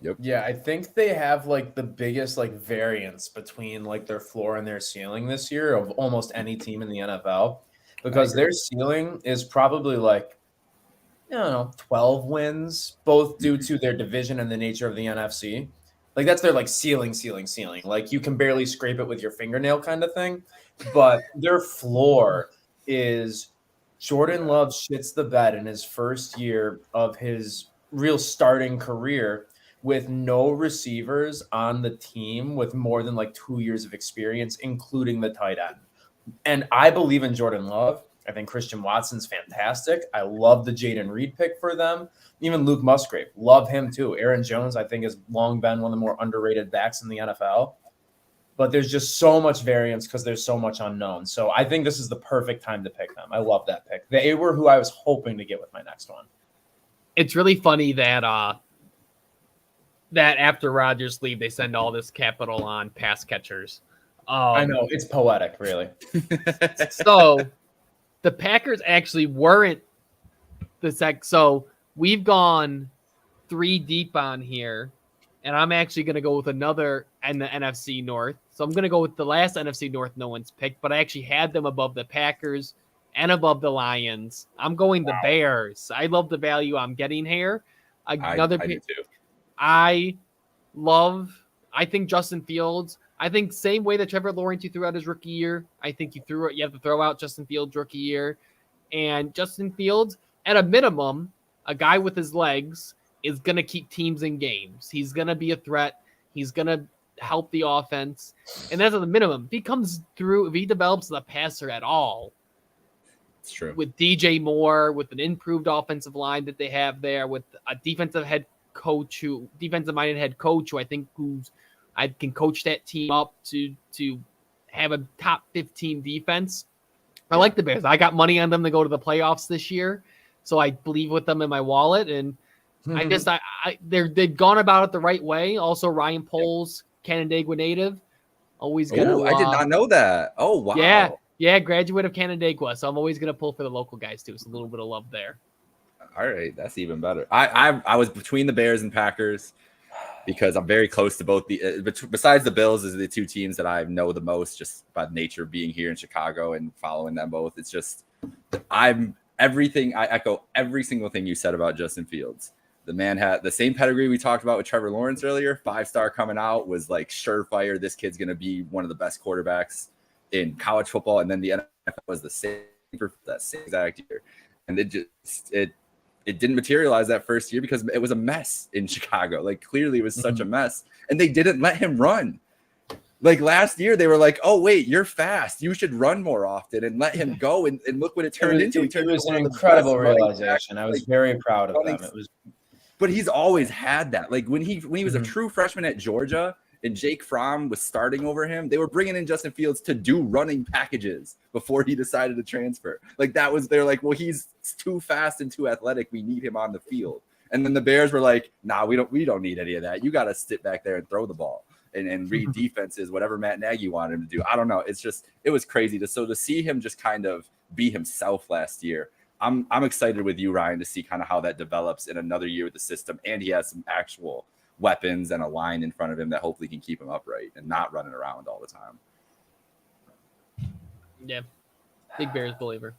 Yep. Yeah, I think they have like the biggest like variance between like their floor and their ceiling this year of almost any team in the NFL, because their ceiling is probably like 12 wins, both due to their division and the nature of the NFC. Like that's their like ceiling. Like you can barely scrape it with your fingernail kind of thing. But their floor is Jordan Love shits the bed in his first year of his real starting career with no receivers on the team with more than like 2 years of experience, including the tight end. And I believe in Jordan Love. I think Christian Watson's fantastic. I love the Jaden Reed pick for them. Even Luke Musgrave, love him too. Aaron Jones, I think, has long been one of the more underrated backs in the NFL. But there's just so much variance because there's so much unknown. So I think this is the perfect time to pick them. I love that pick. They were who I was hoping to get with my next one. It's really funny that that after Rodgers leave, they send all this capital on pass catchers. I know. It's poetic, really. So the Packers actually weren't so we've gone 3 deep on here, and I'm actually going to go with another in the NFC North. So I'm going to go with the last NFC North no one's picked, but I actually had them above the Packers and above the Lions. I'm going the Bears. I love the value I'm getting here. I do too. I think Justin Fields, I think same way that Trevor Lawrence you threw out his rookie year, I think you have to throw out Justin Fields rookie year. And Justin Fields, at a minimum, a guy with his legs is going to keep teams in games. He's going to be a threat. He's going to help the offense. And that's at the minimum. If he comes through, if he develops the passer at all, it's true. With DJ Moore, with an improved offensive line that they have there, with a defensive-minded head coach who I think I can coach that team up to have a top 15 defense. I like the Bears. I got money on them to go to the playoffs this year, so I believe with them in my wallet. And they've gone about it the right way. Also, Ryan Poles, Canandaigua native, always gonna. I did not know that. Oh wow. Yeah, graduate of Canandaigua, so I'm always gonna pull for the local guys too. So a little bit of love there. All right, that's even better. I was between the Bears and Packers because I'm very close to both besides the Bills is the two teams that I know the most just by the nature of being here in Chicago and following them both. It's just I echo every single thing you said about Justin Fields. The man had the same pedigree we talked about with Trevor Lawrence earlier. 5-star coming out, was like surefire. This kid's going to be one of the best quarterbacks in college football. And then the NFL was the same for that same exact year. And it didn't materialize that first year because it was a mess in Chicago. Like clearly it was such a mess, and they didn't let him run. Like last year they were like, oh wait, you're fast. You should run more often and let him go. And look what it turned into. It was an incredible realization. I was very proud of them. But he's always had that. Like when he was a true freshman at Georgia and Jake Fromm was starting over him, they were bringing in Justin Fields to do running packages before he decided to transfer. Like they're like, well, he's too fast and too athletic. We need him on the field. And then the Bears were like, nah, we don't need any of that. You got to sit back there and throw the ball and read defenses, whatever Matt Nagy wanted him to do. I don't know. It was crazy to see him just kind of be himself last year. I'm excited with you, Ryan, to see kind of how that develops in another year with the system. And he has some actual weapons and a line in front of him that hopefully can keep him upright and not running around all the time. Yeah. Big Bears believer.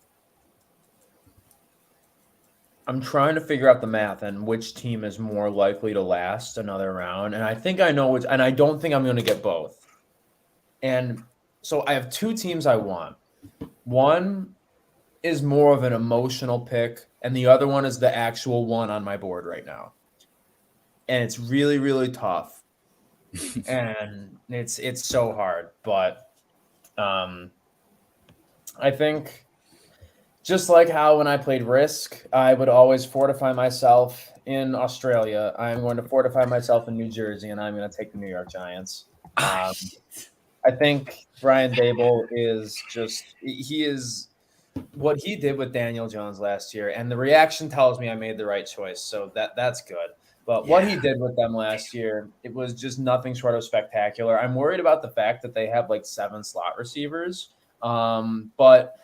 I'm trying to figure out the math and which team is more likely to last another round. And I think I know which, and I don't think I'm going to get both. And so I have two teams I want. One is more of an emotional pick, and the other one is the actual one on my board right now. And it's really, really tough. And it's so hard. But I think just like how when I played Risk, I would always fortify myself in Australia, I'm going to fortify myself in New Jersey, and I'm going to take the New York Giants. I think Brian Dable is what he did with Daniel Jones last year, and the reaction tells me I made the right choice, so that's good. But what he did with them last year, it was just nothing short of spectacular. I'm worried about the fact that they have like 7 slot receivers, but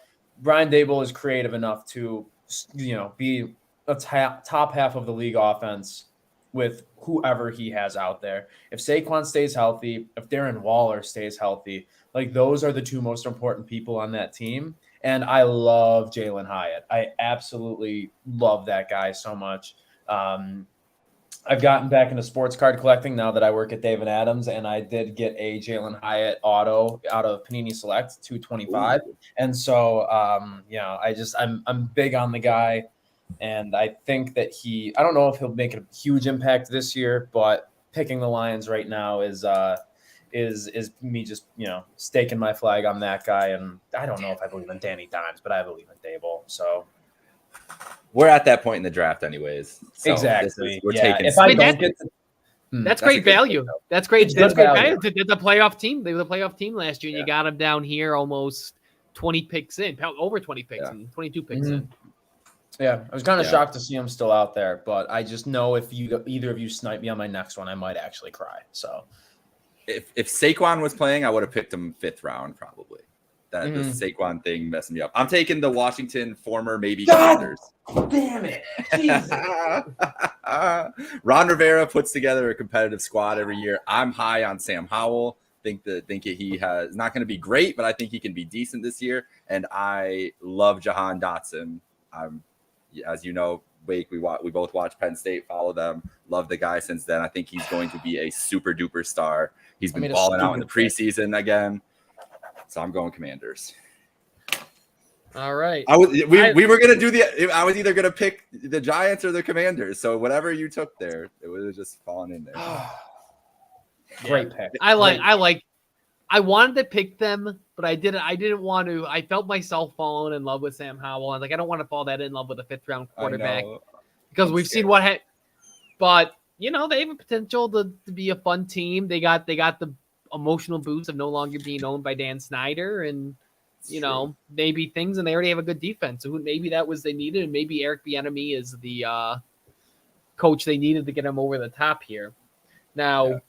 Brian Dable is creative enough to, be a top half of the league offense with whoever he has out there. If Saquon stays healthy, if Darren Waller stays healthy, like those are the 2 most important people on that team. And I love Jalen Hyatt. I absolutely love that guy so much. I've gotten back into sports card collecting now that I work at Dave & Adams, and I did get a Jalen Hyatt auto out of Panini Select 225. Ooh. And so, I'm big on the guy, and I think that I don't know if he'll make a huge impact this year, but picking the Lions right now is me just, staking my flag on that guy. And I don't know if I believe in Danny Dimes, but I believe in Dable. So we're at that point in the draft anyways. So exactly. We're taking. If I don't get that's great value. That's great. That's great value. They're the playoff team. They were the playoff team last year, and you got them down here almost 20 picks in, over 20 picks in, 22 picks in. Yeah, I was kind of shocked to see him still out there, but I just know if either of you snipe me on my next one, I might actually cry. So if Saquon was playing, I would have picked him 5th round probably. The Saquon thing messing me up. I'm taking the Washington former maybe Commanders. Damn it. Jesus. Ron Rivera puts together a competitive squad every year. I'm high on Sam Howell. Think he has not going to be great, but I think he can be decent this year. And I love Jahan Dotson. As you know, Wake, we both watch Penn State, follow them, love the guy since then. I think he's going to be a super duper star. He's been balling out in the preseason again. So I'm going Commanders. All right. We were gonna do I was either gonna pick the Giants or the Commanders. So whatever you took there, it would have just fallen in there. Great pick. I wanted to pick them, but I didn't want to. I felt myself falling in love with Sam Howell. I don't want to fall that in love with a 5th round quarterback because we've seen what but they have a potential to be a fun team. They got the emotional boost of no longer being owned by Dan Snyder and maybe things, and they already have a good defense. So maybe that was they needed, and maybe Eric Bieniemy is the coach they needed to get him over the top here. Now,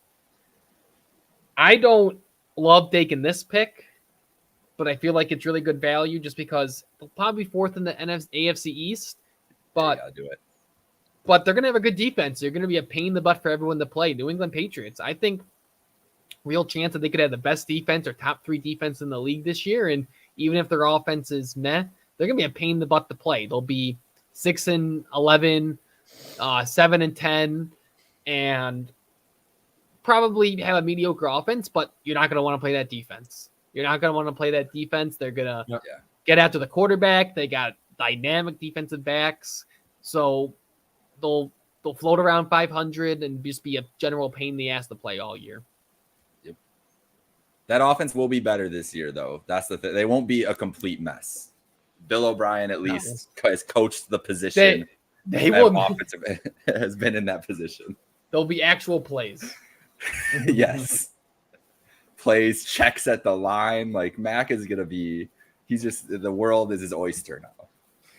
I don't love taking this pick, but I feel like it's really good value just because they'll probably be 4th in the AFC East. But do it. But they're going to have a good defense. They're going to be a pain in the butt for everyone to play. New England Patriots, I think, real chance that they could have the best defense or top 3 defense in the league this year. And even if their offense is meh, they're going to be a pain in the butt to play. They'll be 6-11, 7-10, and probably have a mediocre offense, but you're not going to want to play that defense. They're going to get after the quarterback. They got dynamic defensive backs. So they'll float around 500 and just be a general pain in the ass to play all year. Yep. That offense will be better this year, though. That's the thing. They won't be a complete mess. Bill O'Brien, at least, has coached the position. They will. Offensive has been in that position. There'll be actual plays. Yes. plays checks at the line. Like Mac is gonna be. He's just the world is his oyster now.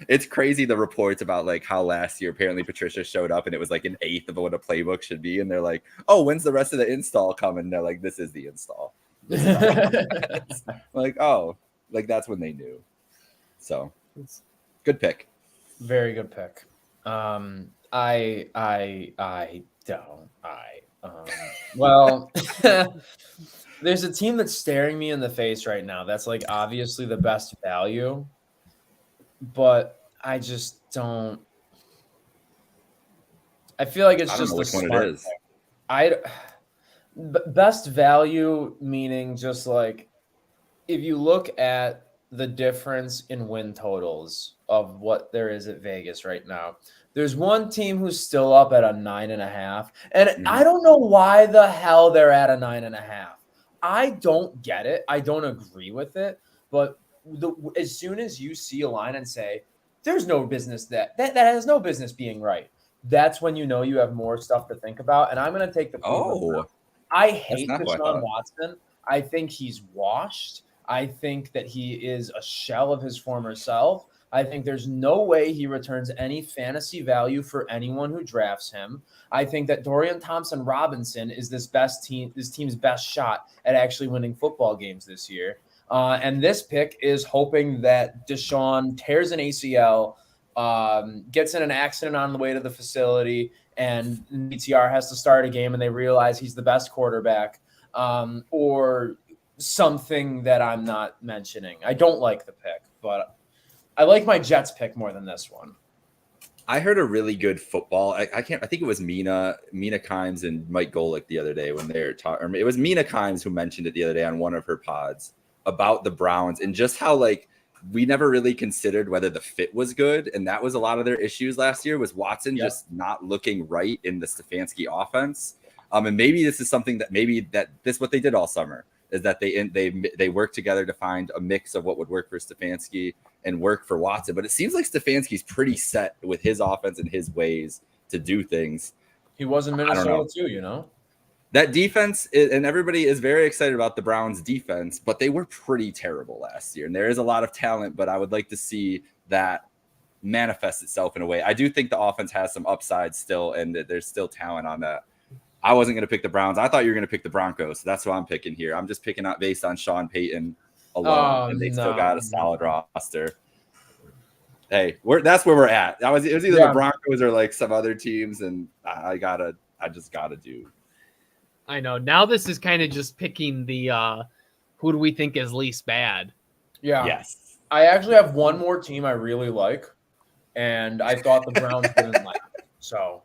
It's crazy the reports about like how last year apparently Patricia showed up and it was like an eighth of what a playbook should be, and they're like, "Oh, when's the rest of the install coming?" And they're like, "This is the install." Like, oh, like that's when they knew. So, good pick. Very good pick. Well, there's a team that's staring me in the face right now. That's like obviously the best value, but I just don't. I feel like it's I don't just know the which one smart it is. best value meaning just like if you look at the difference in win totals of what there is at Vegas right now, there's one team who's still up at a 9.5, and I don't know why the hell they're at a 9.5. I don't get it. I don't agree with it. But as soon as you see a line and say, "There's no business that has no business being right," that's when you know you have more stuff to think about. And I'm going to take the Cleveland Browns. I hate Deshaun Watson. I think he's washed. I think that he is a shell of his former self. I think there's no way he returns any fantasy value for anyone who drafts him. I think that Dorian Thompson-Robinson is this team's best shot at actually winning football games this year. And this pick is hoping that Deshaun tears an ACL, gets in an accident on the way to the facility, and DTR has to start a game and they realize he's the best quarterback, or something that I'm not mentioning. I don't like the pick, but I like my Jets pick more than this one. I heard a really good football. I think it was Mina Kimes and Mike Golick the other day when they were talking. It was Mina Kimes who mentioned it the other day on one of her pods about the Browns and just how like we never really considered whether the fit was good, and that was a lot of their issues last year. Was Watson just not looking right in the Stefanski offense? And maybe this is something that this what they did all summer is that they worked together to find a mix of what would work for Stefanski and work for Watson. But it seems like Stefanski's pretty set with his offense and his ways to do things. He was in Minnesota too, you know. That defense, and everybody is very excited about the Browns' defense, but they were pretty terrible last year. And there is a lot of talent, but I would like to see that manifest itself in a way. I do think the offense has some upside still, and that there's still talent on that. I wasn't going to pick the Browns. I thought you were going to pick the Broncos. So that's what I'm picking here. I'm just picking out based on Sean Payton alone, and they still got a solid roster. Hey, that's where we're at. It was either the Broncos or like some other teams, and I just gotta do. I know. Now this is kind of just picking the who do we think is least bad. Yeah. Yes. I actually have one more team I really like, and I thought the Browns wouldn't like it. So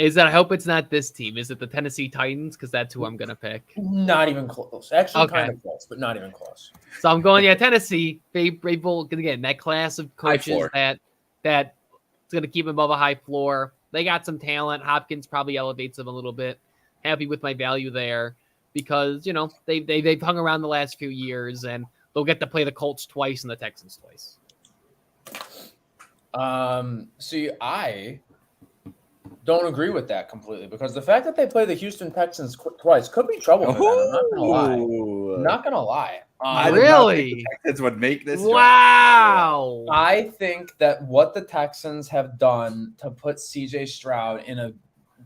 I hope it's not this team. Is it the Tennessee Titans? Because that's who I'm gonna pick. Not even close. Actually, kind of close, but not even close. So I'm going, Tennessee. Favorable again. That class of coaches that's gonna keep them above a high floor. They got some talent. Hopkins probably elevates them a little bit. Happy with my value there because they've hung around the last few years and they'll get to play the Colts twice and the Texans twice. See, I don't agree with that completely because the fact that they play the Houston Texans twice could be trouble for them. I'm not gonna lie. Really? The Texans would make this. Wow. I think that what the Texans have done to put CJ Stroud in a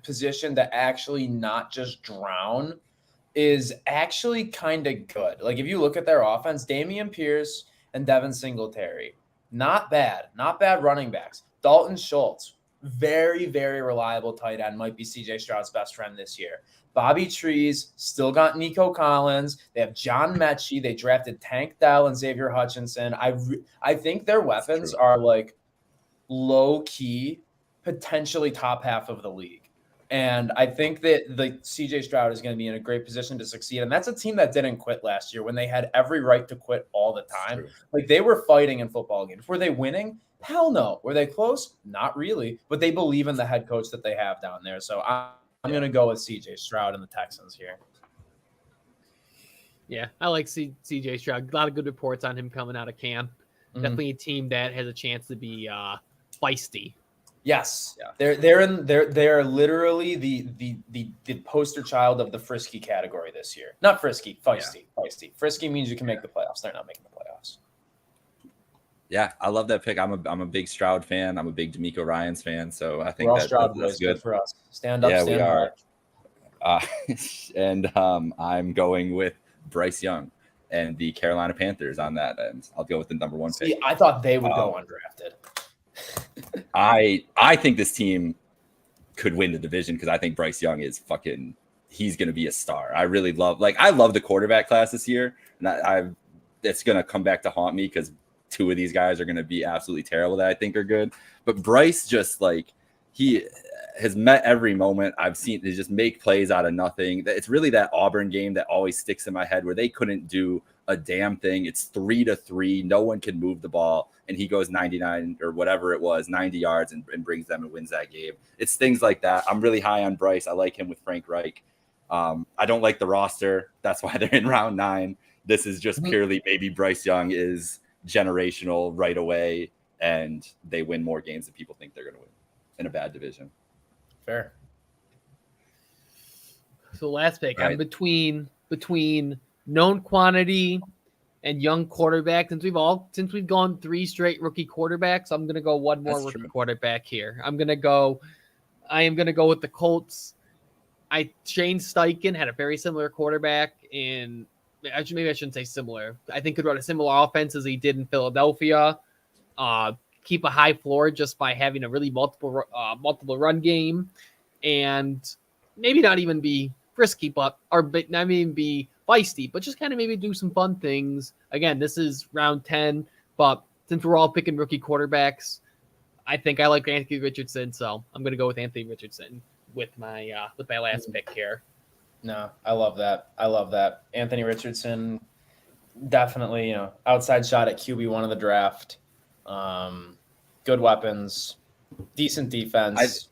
position to actually not just drown is actually kind of good. Like if you look at their offense, Dameon Pierce and Devin Singletary, not bad running backs. Dalton Schultz, very, very reliable tight end, might be CJ Stroud's best friend this year. Bobby Trees, still got Nico Collins. They have John Mechie. They drafted Tank Dell and Xavier Hutchinson. I think their weapons are like low key, potentially top half of the league. And I think that the CJ Stroud is going to be in a great position to succeed. And that's a team that didn't quit last year when they had every right to quit all the time. Like they were fighting in football games. Were they winning? Hell no. Were they close? Not really. But they believe in the head coach that they have down there. So I'm going to go with CJ Stroud and the Texans here. Yeah, I like CJ Stroud. A lot of good reports on him coming out of camp. Mm-hmm. Definitely a team that has a chance to be feisty. Yes. Yeah. They're literally the poster child of the frisky category this year. Not frisky, feisty. Feisty. Frisky means you can make the playoffs. They're not making the playoffs. Yeah, I love that pick. I'm a big Stroud fan. I'm a big D'Amico Ryans fan. So I We're think all that's Stroud boys. Good for us. Stand up, Yeah, stand we are. by. And I'm going with Bryce Young and the Carolina Panthers on that end. I'll go with the number 1 pick. See, I thought they would go undrafted. I think this team could win the division because I think Bryce Young is he's going to be a star. I really love the quarterback class this year. And it's going to come back to haunt me because 2 of these guys are going to be absolutely terrible that I think are good. But Bryce he has met every moment. I've seen they just make plays out of nothing. It's really that Auburn game that always sticks in my head where they couldn't do a damn thing. It's 3-3. No one can move the ball. And he goes 99 or whatever it was, 90 yards and brings them and wins that game. It's things like that. I'm really high on Bryce. I like him with Frank Reich. I don't like the roster. That's why they're in round 9. This is just purely maybe Bryce Young is generational right away and they win more games than people think they're going to win in a bad division. Fair. So last pick, Right. I'm between known quantity and young quarterback. Since we've gone 3 straight rookie quarterbacks, I'm gonna go one more rookie quarterback here. I am gonna go with the Colts. Shane Steichen had a very similar quarterback maybe I shouldn't say similar. I think could run a similar offense as he did in Philadelphia. Keep a high floor just by having a really multiple run game, and maybe not even be frisky, but not even be feisty, but just kind of maybe do some fun things. Again, this is round 10, but since we're all picking rookie quarterbacks, I think I like Anthony Richardson, so I'm going to go with Anthony Richardson with my last pick here. No, I love that. Anthony Richardson, definitely, outside shot at QB1 of the draft. Good weapons, decent defense.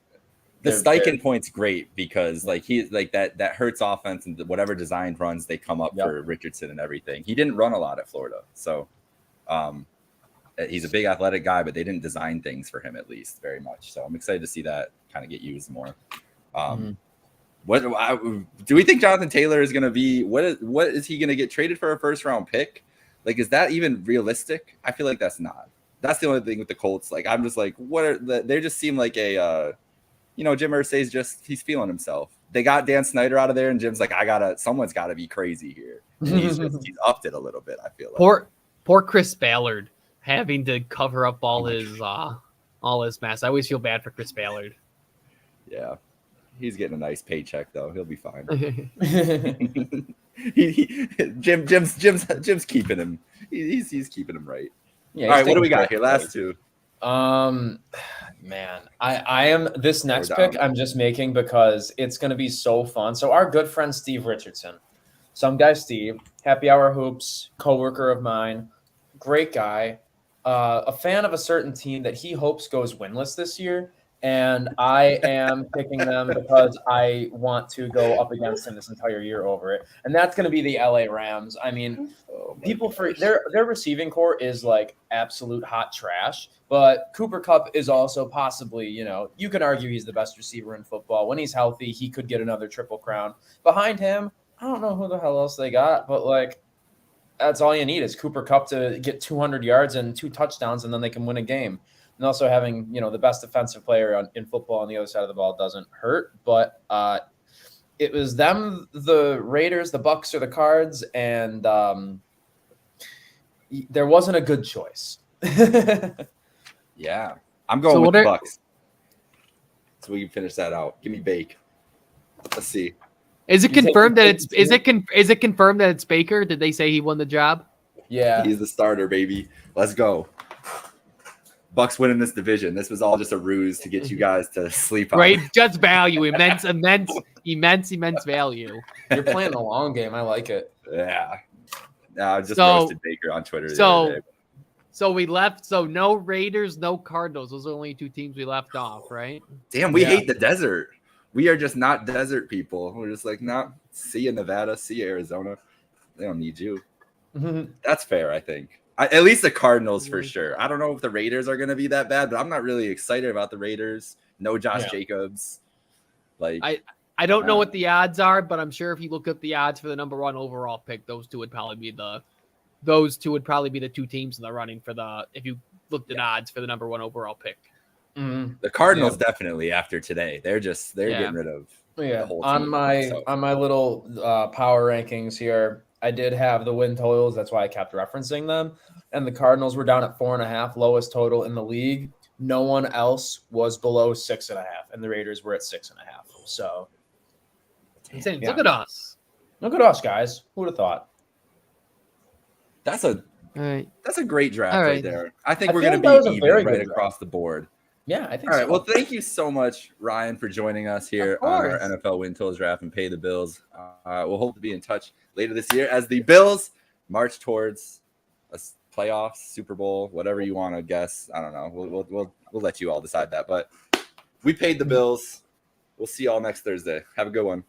The Steichen point's great because that hurts offense and whatever designed runs they come up for Richardson and everything. He didn't run a lot at Florida, so he's a big athletic guy, but they didn't design things for him at least very much. So I'm excited to see that kind of get used more. What do we think Jonathan Taylor is going to be? What is he going to get traded for a first round pick? Is that even realistic? I feel like that's not. That's the only thing with the Colts. I'm just they just seem like a, Jim Irsay's he's feeling himself. They got Dan Snyder out of there, and Jim's like, someone's got to be crazy here. And he's upped it a little bit. I feel like poor Chris Ballard having to cover up all his mess. I always feel bad for Chris Ballard. Yeah, he's getting a nice paycheck though. He'll be fine. Jim's keeping him. He's keeping him right. Yeah, all right, what do we got here? Last 2. Man, I am this next pick I'm just making because it's going to be so fun. So our good friend Steve Richardson, some guy Steve, Happy Hour Hoops, coworker of mine, great guy, a fan of a certain team that he hopes goes winless this year. And I am picking them because I want to go up against him this entire year over it. And that's going to be the LA Rams. I mean, their receiving core is absolute hot trash, but Cooper Kupp is also possibly, you can argue he's the best receiver in football. When he's healthy, he could get another Triple Crown. Behind him, I don't know who the hell else they got, but that's all you need is Cooper Kupp to get 200 yards and 2 touchdowns, and then they can win a game. And also having, the best defensive player in football on the other side of the ball doesn't hurt. But it was them, the Raiders, the Bucks, or the Cards, and there wasn't a good choice. Yeah, I'm going with the Bucks. So we can finish that out. Give me Bake. Let's see. Is it confirmed that it's is it confirmed that it's Baker? Did they say he won the job? Yeah, he's the starter, baby. Let's go. Bucks winning this division. This was all just a ruse to get you guys to sleep on. Right, just value, immense value. You're playing the long game. I like it. Yeah. No, I just roasted Baker on Twitter the other day. So we left. So no Raiders, no Cardinals. Those are the only 2 teams we left off, right? Damn, we hate the desert. We are just not desert people. We're just nah, see you Nevada, see you Arizona. They don't need you. That's fair, I think. At least the Cardinals for Mhm. sure. I don't know if the Raiders are going to be that bad, but I'm not really excited about the Raiders. No Josh Yeah. Jacobs. Like I don't know what the odds are, but I'm sure if you look up the odds for the number 1 overall pick, those two would probably be the two teams in the running for the if you looked at odds for the number 1 overall pick. the Cardinals definitely after today. They're getting rid of the whole team. On my little power rankings here, I did have the win totals. That's why I kept referencing them. And the Cardinals were down at 4.5, lowest total in the league. No one else was below 6.5, and the Raiders were at 6.5. So Insane. Yeah. Look at us. look at us, guys. Who would have thought? That's a All right. great draft All right right. there. I think I we're feel going like that was to a be very even right good draft. across the board. Yeah, I think All right. so. Well, thank you so much, Ryan, for joining us here Of on our course. NFL Win Totals draft and Pay the Bills. We'll hope to be in touch later this year as the Bills march towards a playoffs, Super Bowl, whatever you want to guess. I don't know. We'll let you all decide that. But we paid the Bills. We'll see y'all next Thursday. Have a good one.